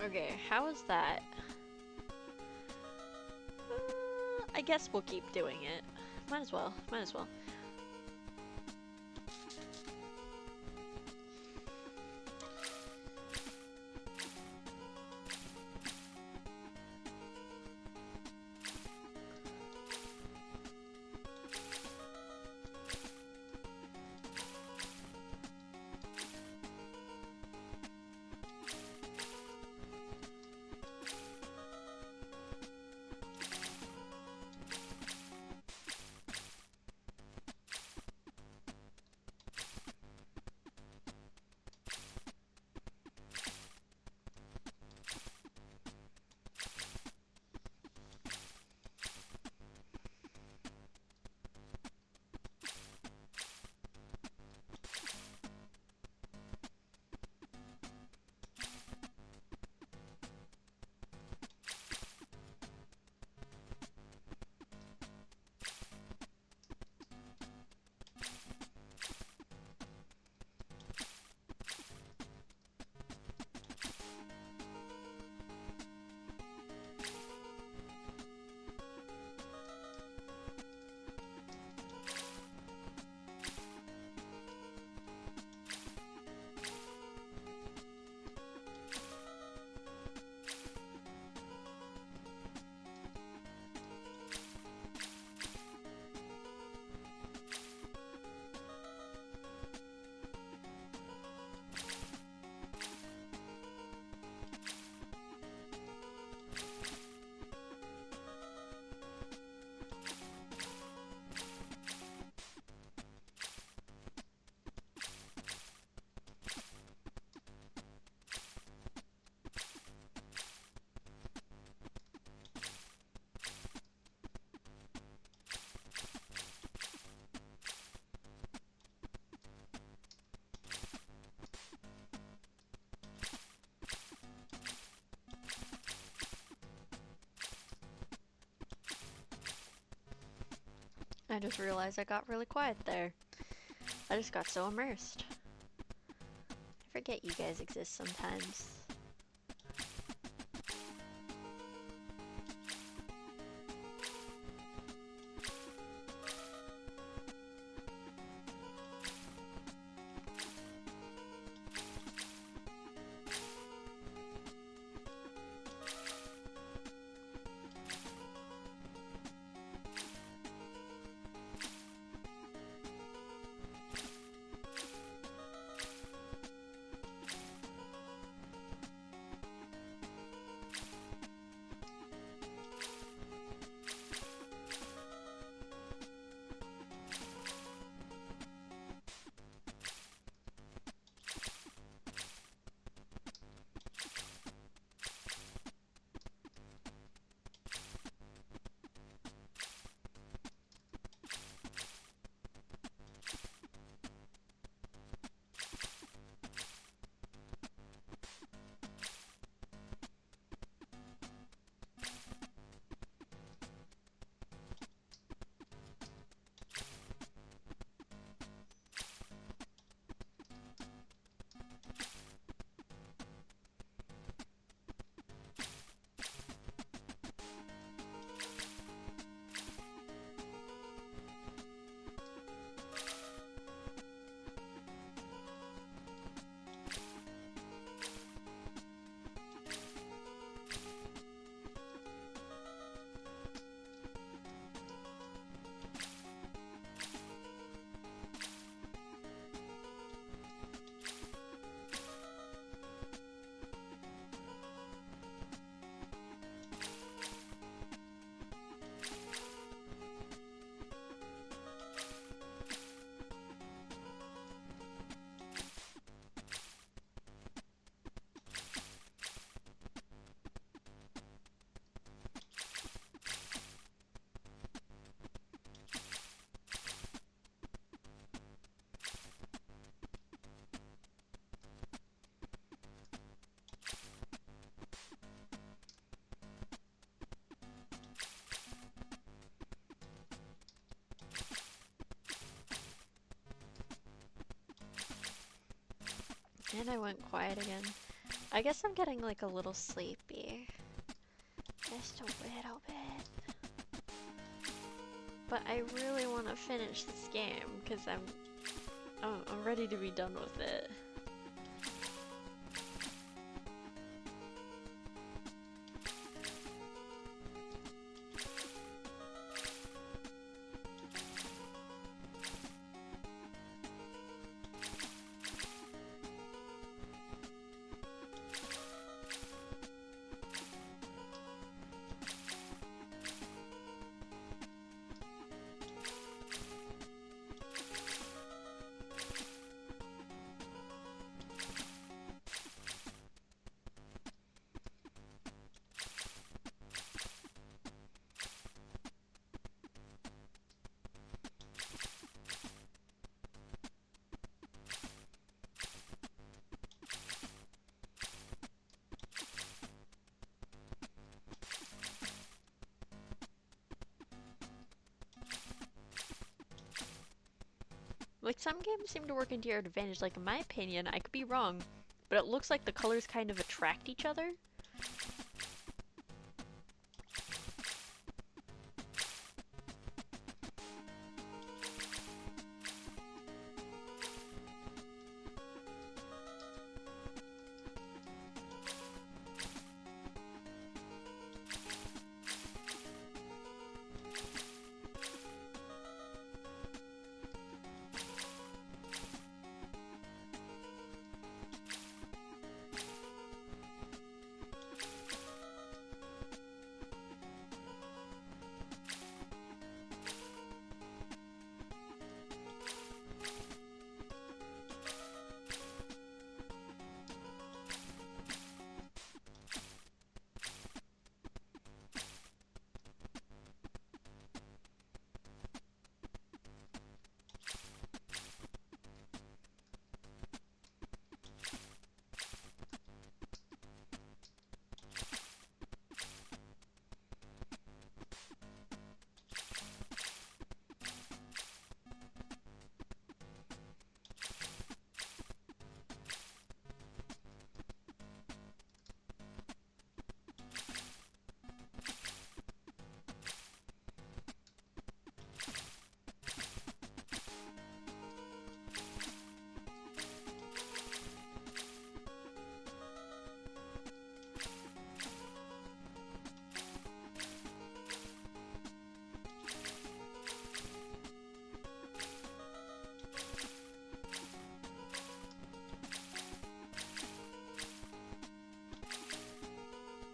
Okay, how is that? I guess we'll keep doing it. Might as well. Might as well. I just realized I got really quiet there. I just got so immersed. I forget you guys exist sometimes. And I went quiet again. I guess I'm getting like a little sleepy. Just a little bit. But I really want to finish this game because I'm ready to be done with it. Like, some games seem to work into your advantage. Like, in my opinion, I could be wrong, but it looks like the colors kind of attract each other.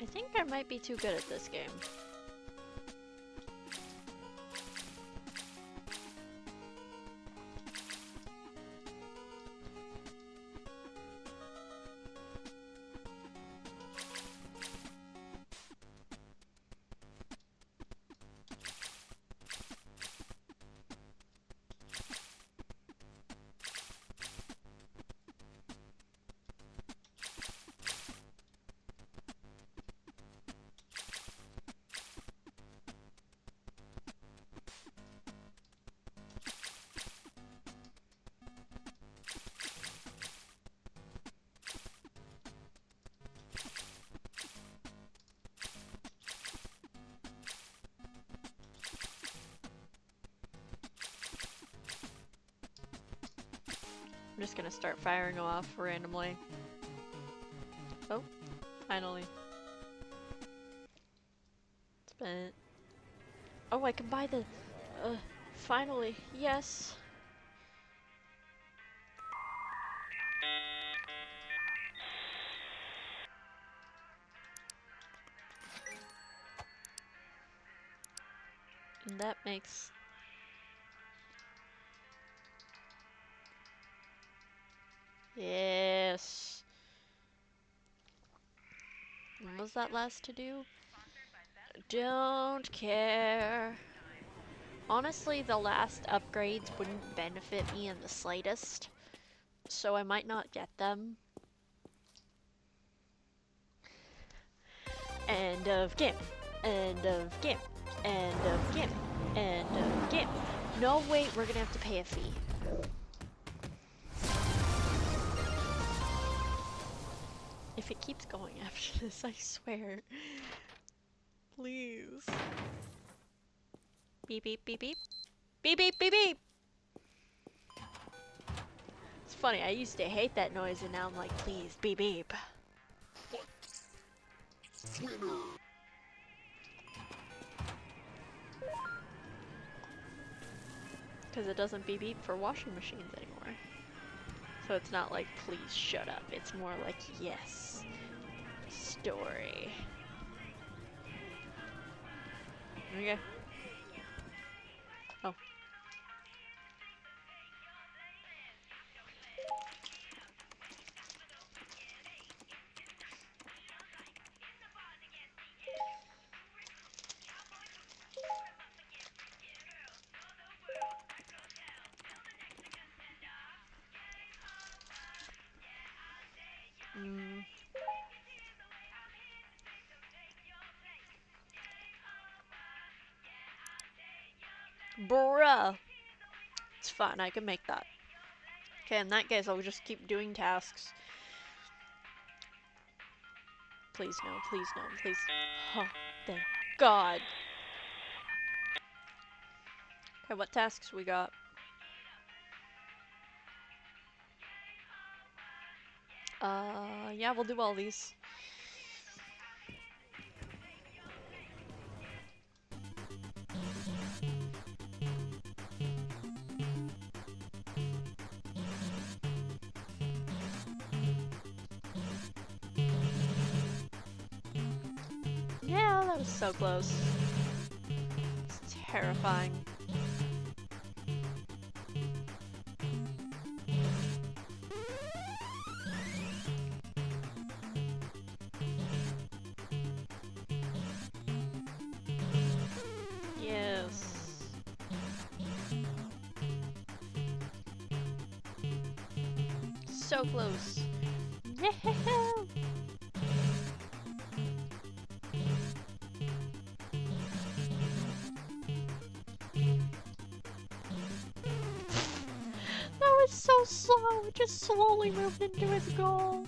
I think I might be too good at this game. I'm just gonna start firing them off randomly. Oh, finally. Spent. Oh, I can buy the. Finally, yes. And that makes. Yes. When was that last to do? Don't care. Honestly, the last upgrades wouldn't benefit me in the slightest, so I might not get them. End of game. End of game. End of game. End of game. No, wait, we're gonna have to pay a fee. If it keeps going after this, I swear. Please. Beep beep beep beep. Beep beep beep beep! It's funny, I used to hate that noise and now I'm like, please, beep beep. Because it doesn't beep beep for washing machines anymore. So it's not like, please shut up. It's more like, yes. Story. Okay. Oh. Bruh. It's fine, I can make that. Okay, in that case, I'll just keep doing tasks. Please no, please no, please. Oh, thank God. Okay, what tasks we got? Yeah, we'll do all these. Yeah, that was so close. It's terrifying. Yes. So close. Yeah. That was so slow. It just slowly moved into its goal.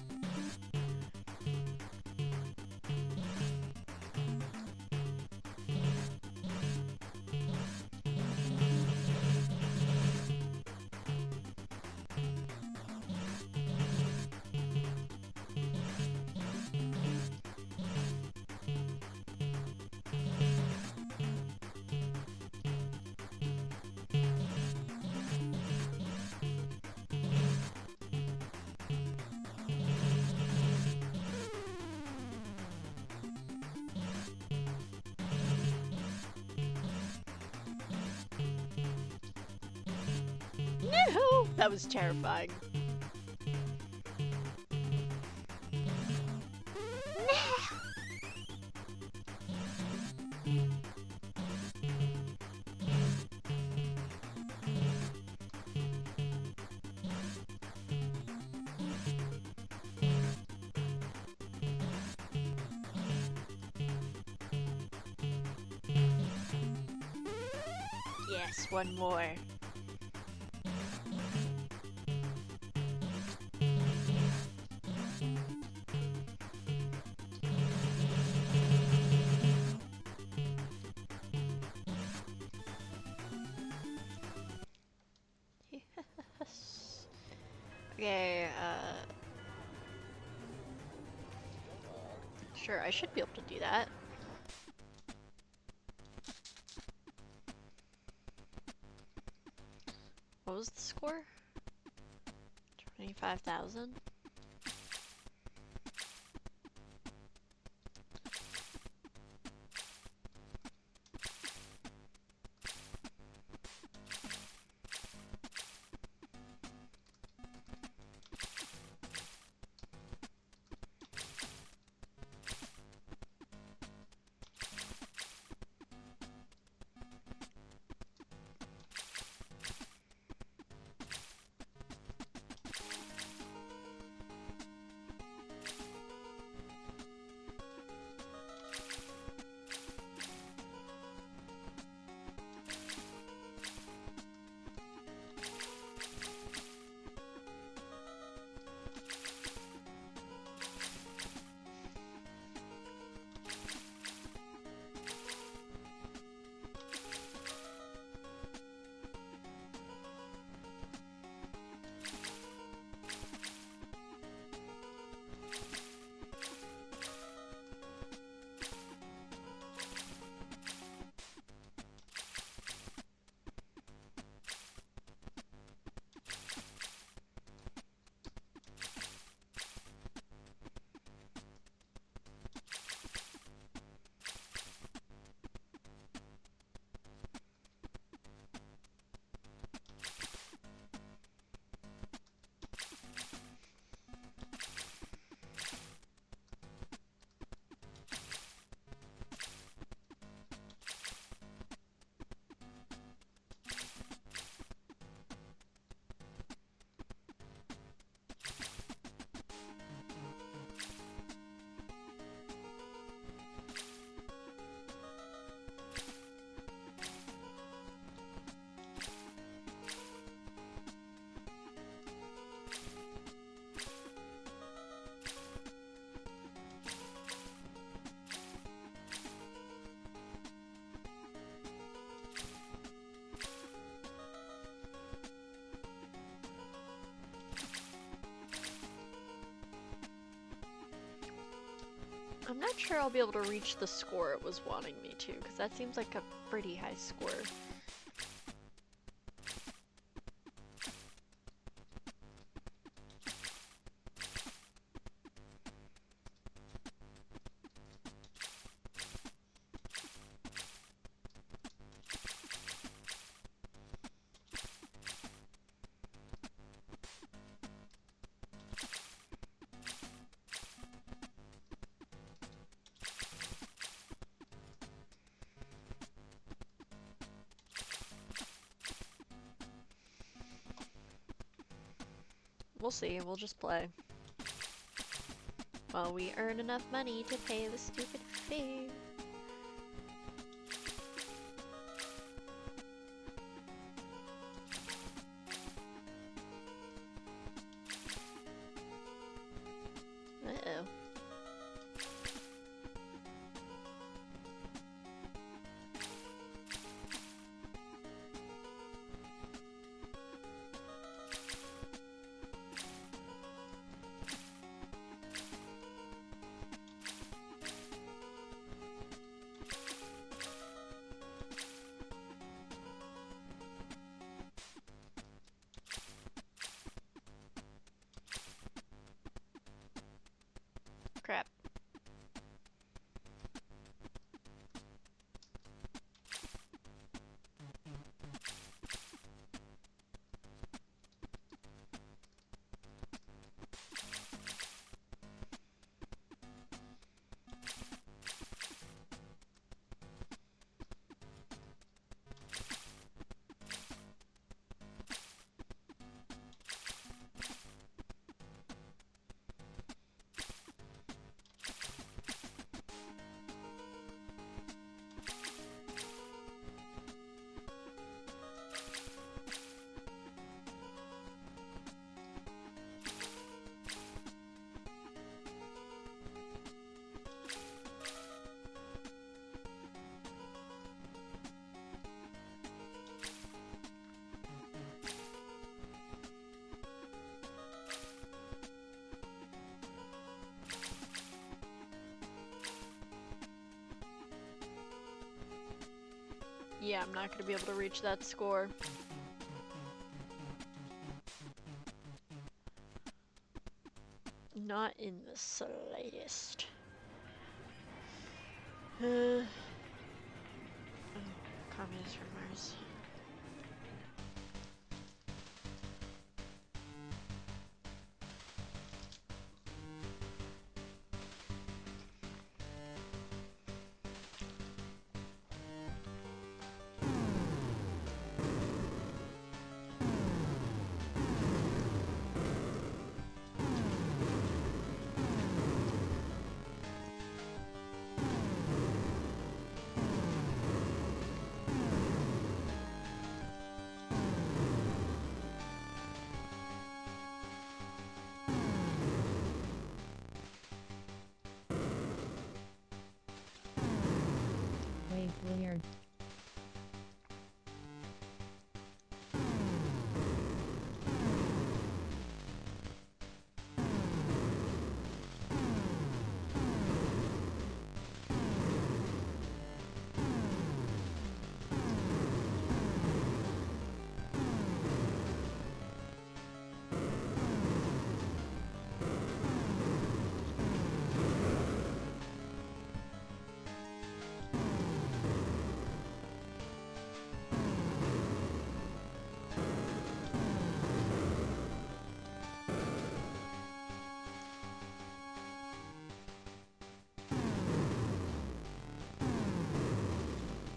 No! That was terrifying. Yes, one more. Yes. Okay, sure, I should be able to do that. What was the score? 25,000? I'm not sure I'll be able to reach the score it was wanting me to, because that seems like a pretty high score. We'll see, we'll just play. While we earn enough money to pay the stupid fee. Uh-oh. Crap. Yeah, I'm not gonna be able to reach that score. Not in the slightest. Communist from Mars. Way weird.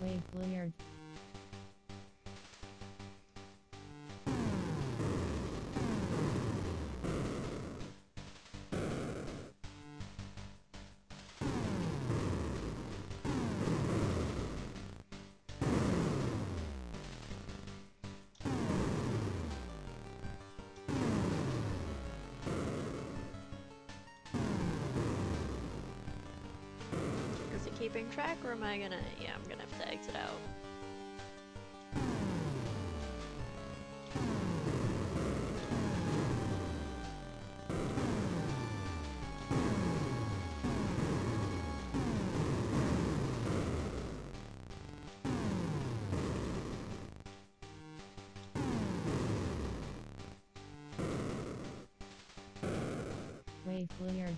Way weird. Is it keeping track, or am I gonna... Yeah, I'm gonna have to exit out. Wave clear.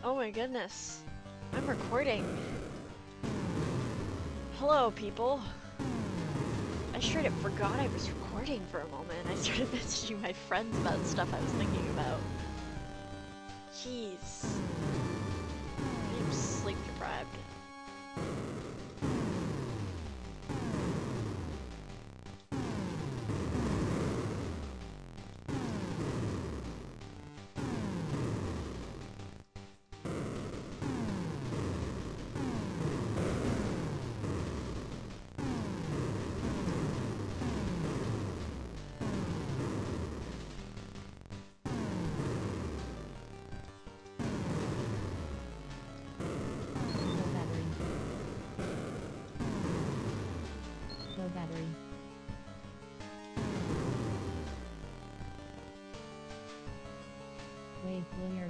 Oh my goodness. I'm recording. Hello, people. I straight up forgot I was recording for a moment. I started messaging my friends about stuff I was thinking about. Jeez. I'm sleep deprived. Low battery. Low battery. Wave clear.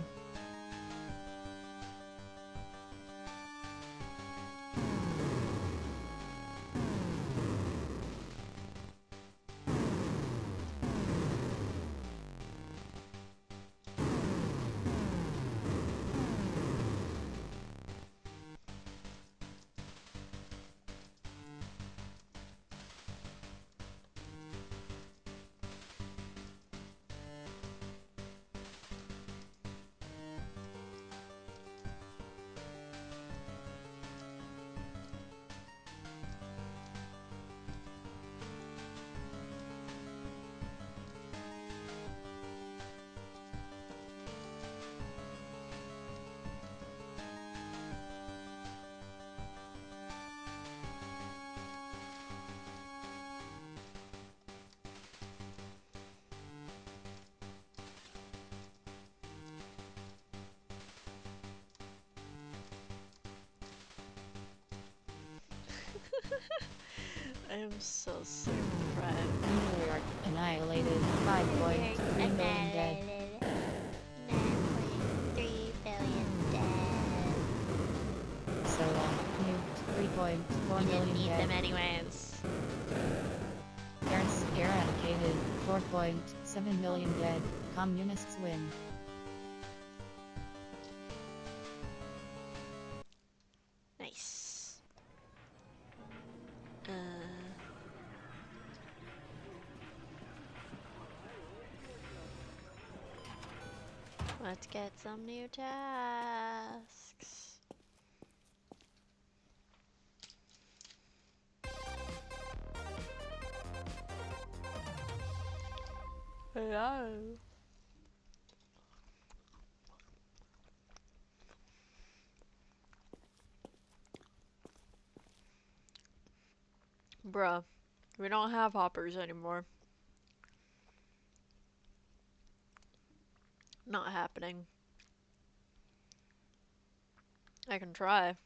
I am so sleep deprived. New York annihilated. 5.3 million dead. 9.3 billion dead. So nuked. 3.4 You didn't million need dead. them anyways. Parents eradicated. 4.7 million dead. Communists win. Nice. Let's get some new tasks. Hello. Bruh, we don't have hoppers anymore. Not happening. I can try.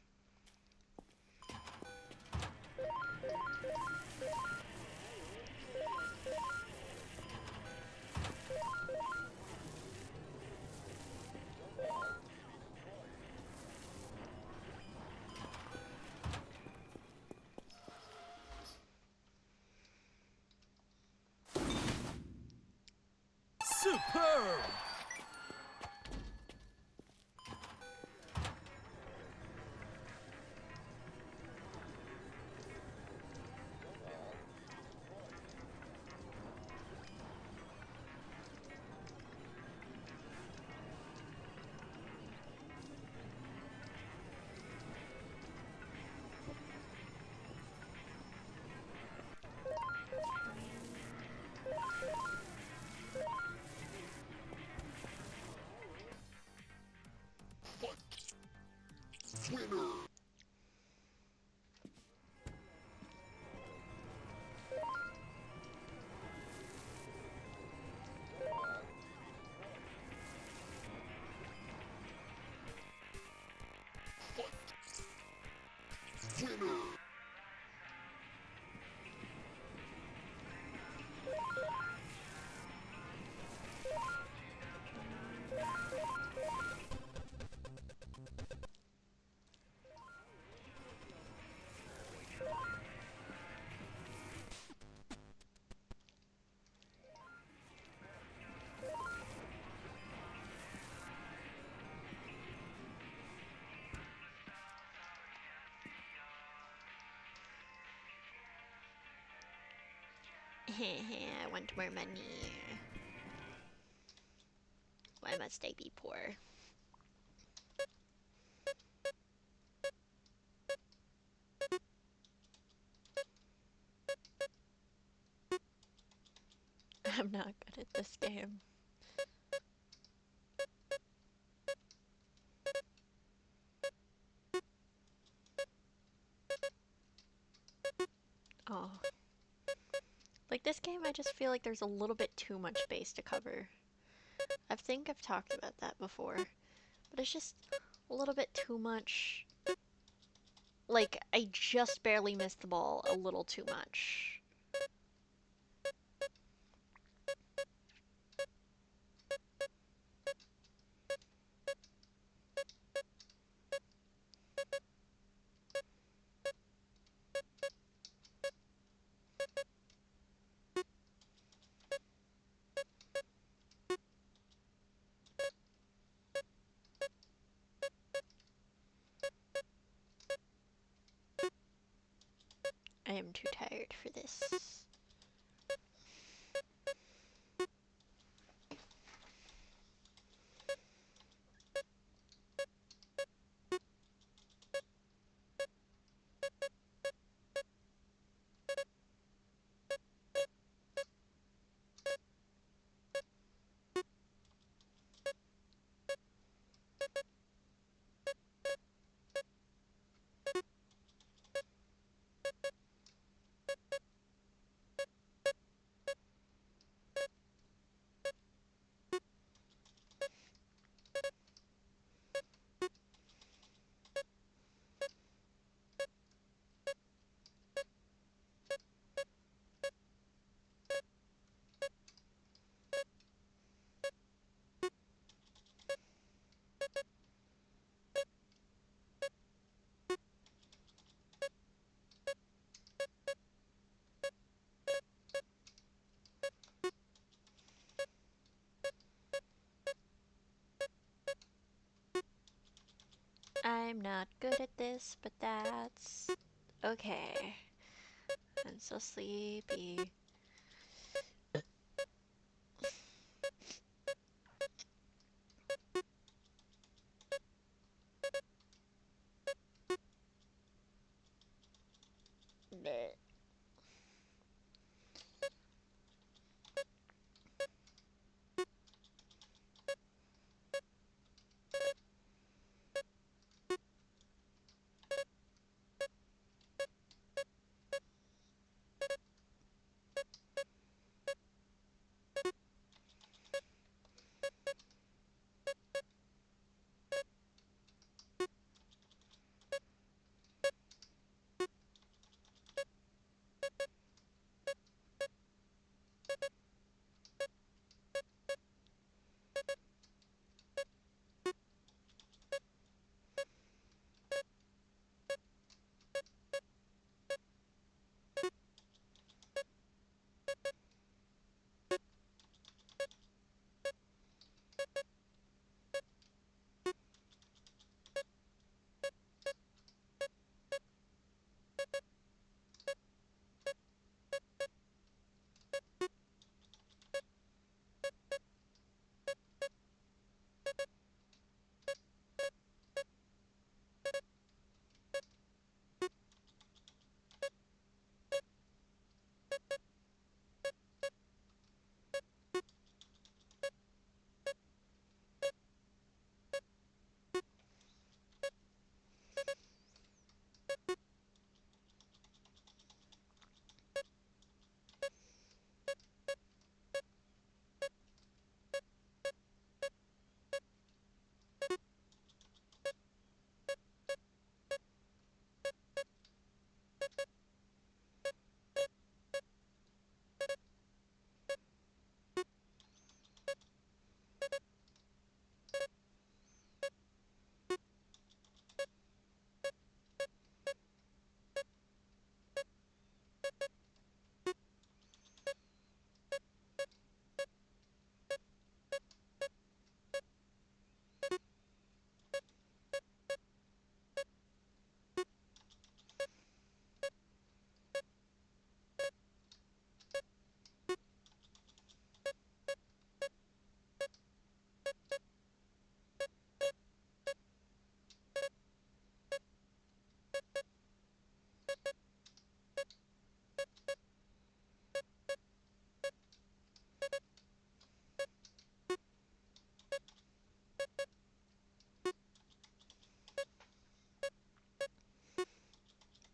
Superb! I want more money. Why must I be poor? I'm not good at this game. Oh. Like this game, I just feel like there's a little bit too much base to cover. I think I've talked about that before, but it's just a little bit too much. Like, I just barely missed the ball a little too much. I am too tired for this. I'm not good at this, but that's okay. I'm so sleepy. Bleh.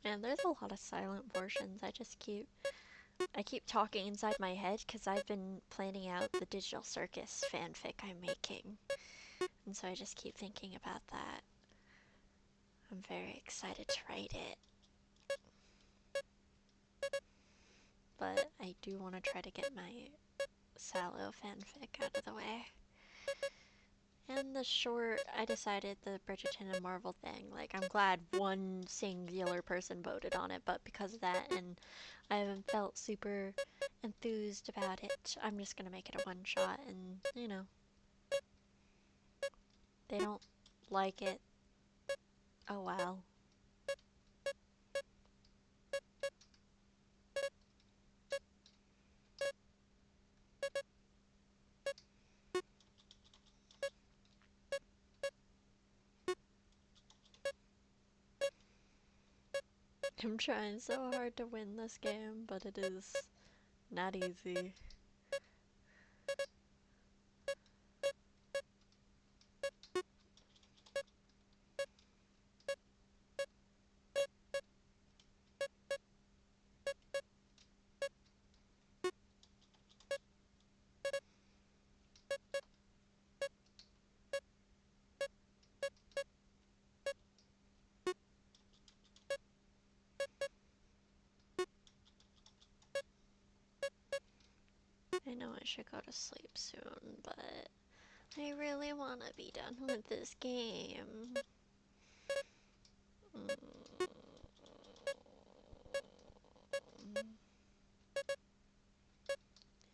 And there's a lot of silent portions. I keep talking inside my head because I've been planning out the Digital Circus fanfic I'm making. And so I just keep thinking about that. I'm very excited to write it. But I do want to try to get my Sallow fanfic out of the way. And the short, I decided the Bridgerton and Marvel thing, like, I'm glad one singular person voted on it, but because of that, and I haven't felt super enthused about it, I'm just gonna make it a one-shot, and, you know, they don't like it. Oh well. I'm trying so hard to win this game, but it is not easy. I know I should go to sleep soon, but I really want to be done with this game.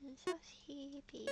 It's so sleepy.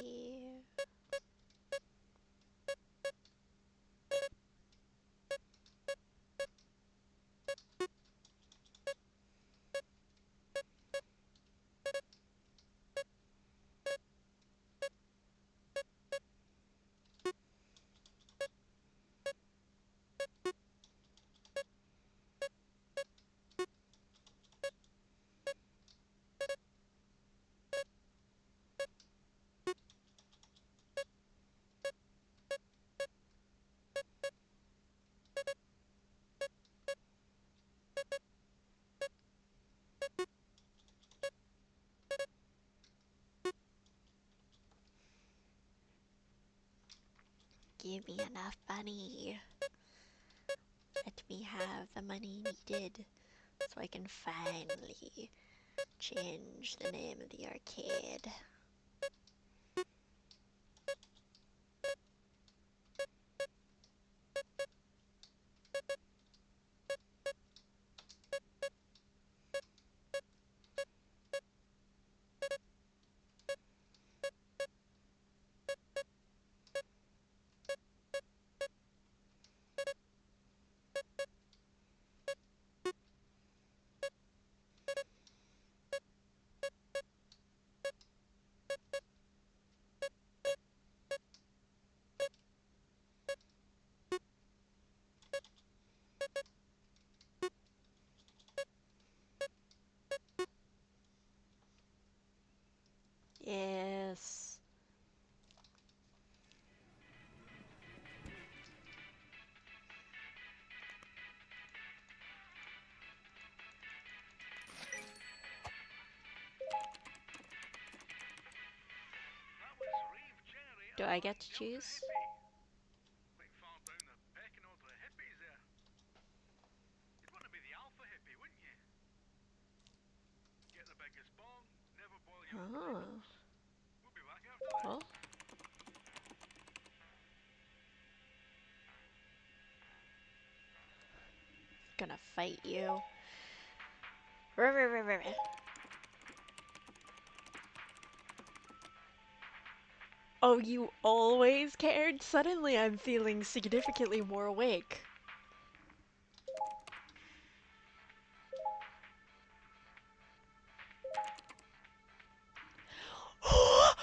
Give me enough money. Let me have the money needed so I can finally change the name of the arcade. Yes. Do I get to choose? Oh. Oh. Gonna fight you. Oh, you always cared? Suddenly I'm feeling significantly more awake. Oh,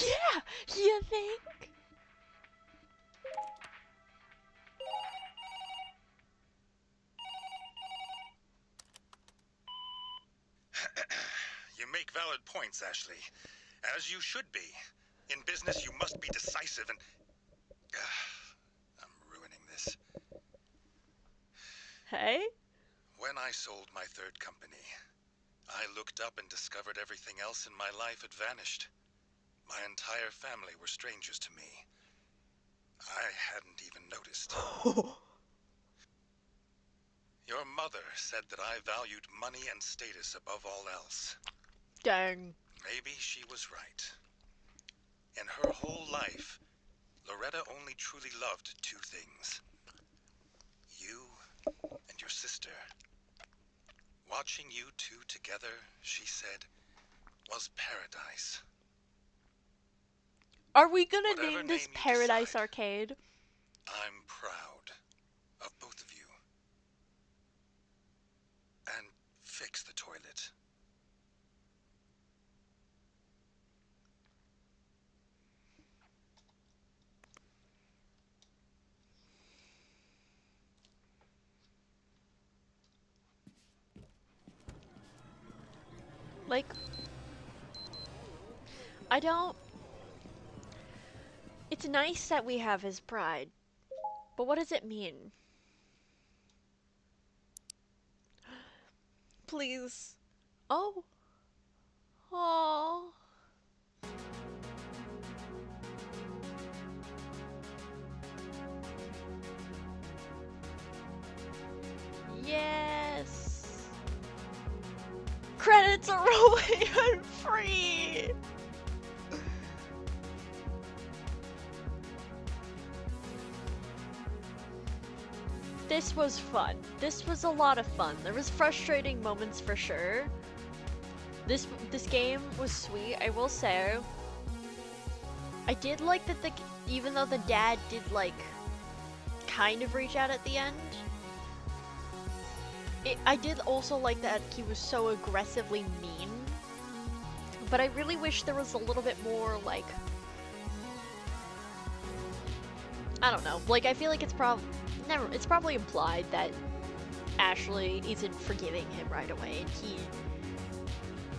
yeah! You think? You make valid points, Ashley. As you should be. In business, you must be decisive and... I'm ruining this. Hey? When I sold my third company, I looked up and discovered everything else in my life had vanished. My entire family were strangers to me. I hadn't even noticed. Your mother said that I valued money and status above all else. Dang. Maybe she was right. In her whole life, Loretta only truly loved two things. You and your sister. Watching you two together, she said, was paradise. Are we gonna Whatever name this name you Paradise decide. Arcade? I'm proud of both of you. And fix the toilet. Like, I don't... It's nice that we have his pride, but what does it mean? Please. Oh. Oh. Yes. Credits are rolling on free. This was fun. This was a lot of fun. There was frustrating moments for sure. This game was sweet, I will say. I did like that even though the dad did like kind of reach out at the end, I did also like that he was so aggressively mean. But I really wish there was a little bit more like, I don't know, like I feel like it's probably implied that Ashley isn't forgiving him right away, and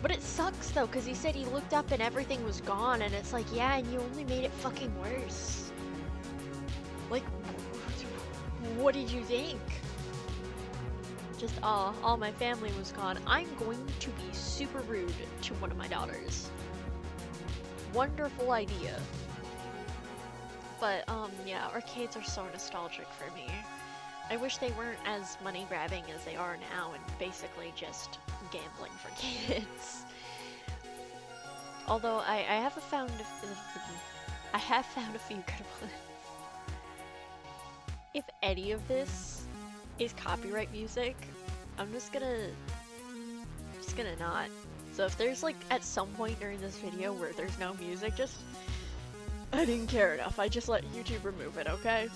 but it sucks though, because he said he looked up and everything was gone, and it's like, yeah, and you only made it fucking worse. Like, what did you think? Just, all my family was gone. I'm going to be super rude to one of my daughters. Wonderful idea. But, yeah, arcades are so nostalgic for me. I wish they weren't as money-grabbing as they are now and basically just gambling for kids. Although, I have found a few good ones. If any of this is copyright music, I'm just gonna not. So if there's like at some point during this video where there's no music, I didn't care enough. I just let YouTube remove it, okay?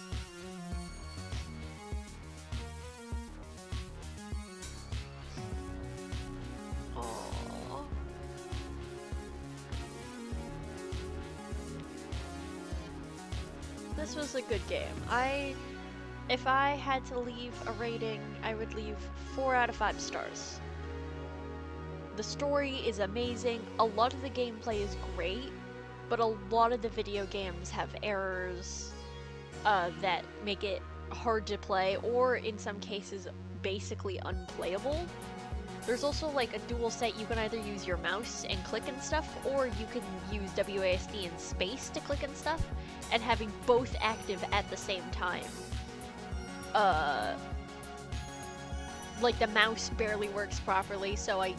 Aww. This was a good game. If I had to leave a rating, I would leave 4 out of 5 stars. The story is amazing, a lot of the gameplay is great, but a lot of the video games have errors that make it hard to play, or in some cases, basically unplayable. There's also like a dual set, you can either use your mouse and click and stuff, or you can use WASD and space to click and stuff, and having both active at the same time. Like the mouse barely works properly, so I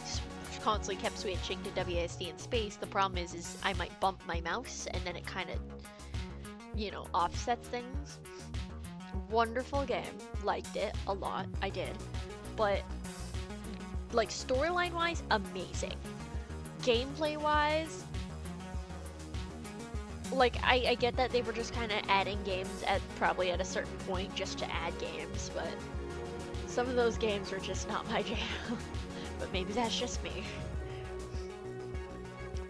constantly kept switching to WASD and space. The problem is I might bump my mouse and then it kind of, you know, offsets things. Wonderful game. Liked it a lot. I did. But, like, storyline-wise, amazing. Gameplay-wise, like, I get that they were just kind of adding games probably at a certain point just to add games, but some of those games were just not my jam. But maybe that's just me.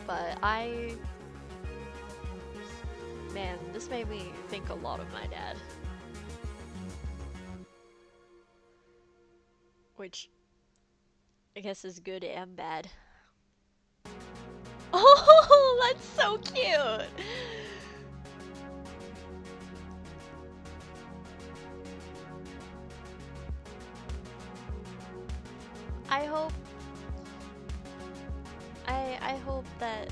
But man, this made me think a lot of my dad. Which, I guess is good and bad. Oh, that's so cute! I hope I hope that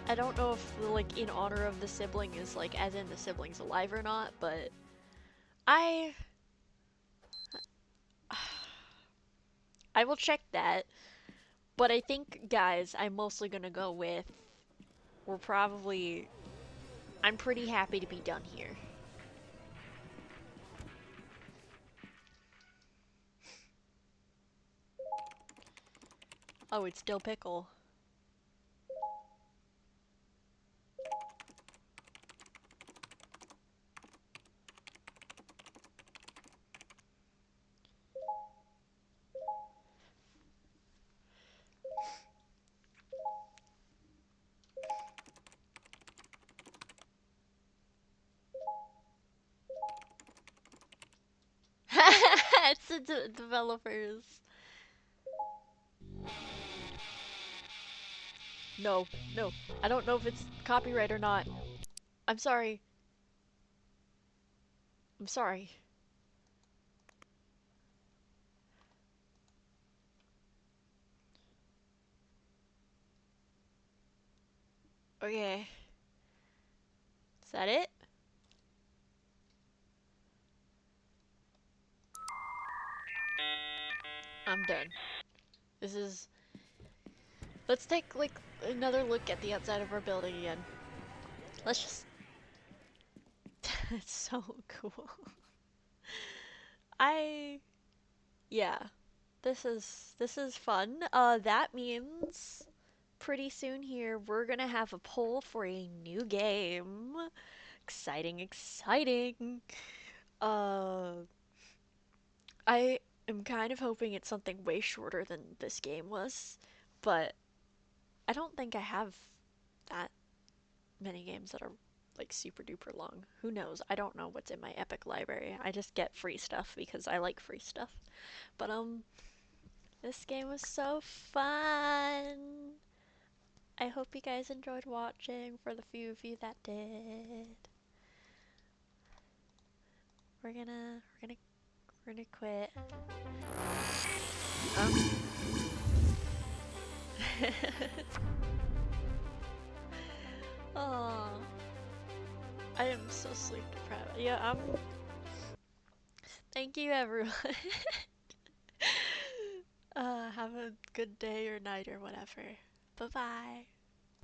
I don't know if like in honor of the sibling is like as in the sibling's alive or not, but I I will check that. But I think guys, I'm mostly gonna go with we're probably I'm pretty happy to be done here. Oh, it's still pickle. It's the developers. No, no. I don't know if it's copyright or not. I'm sorry. I'm sorry. Okay. Is that it? I'm done. This is... Let's take, like, another look at the outside of our building again. Let's just... It's so cool. I... Yeah. This is fun. That means pretty soon here we're gonna have a poll for a new game. Exciting, exciting. Uh, I am kind of hoping it's something way shorter than this game was, but I don't think I have that many games that are like super duper long. Who knows? I don't know what's in my Epic library. I just get free stuff because I like free stuff. But this game was so fun. I hope you guys enjoyed watching for the few of you that did. We're gonna quit. Um Oh, I am so sleep deprived. Yeah, thank you everyone. Have a good day or night or whatever. Bye bye.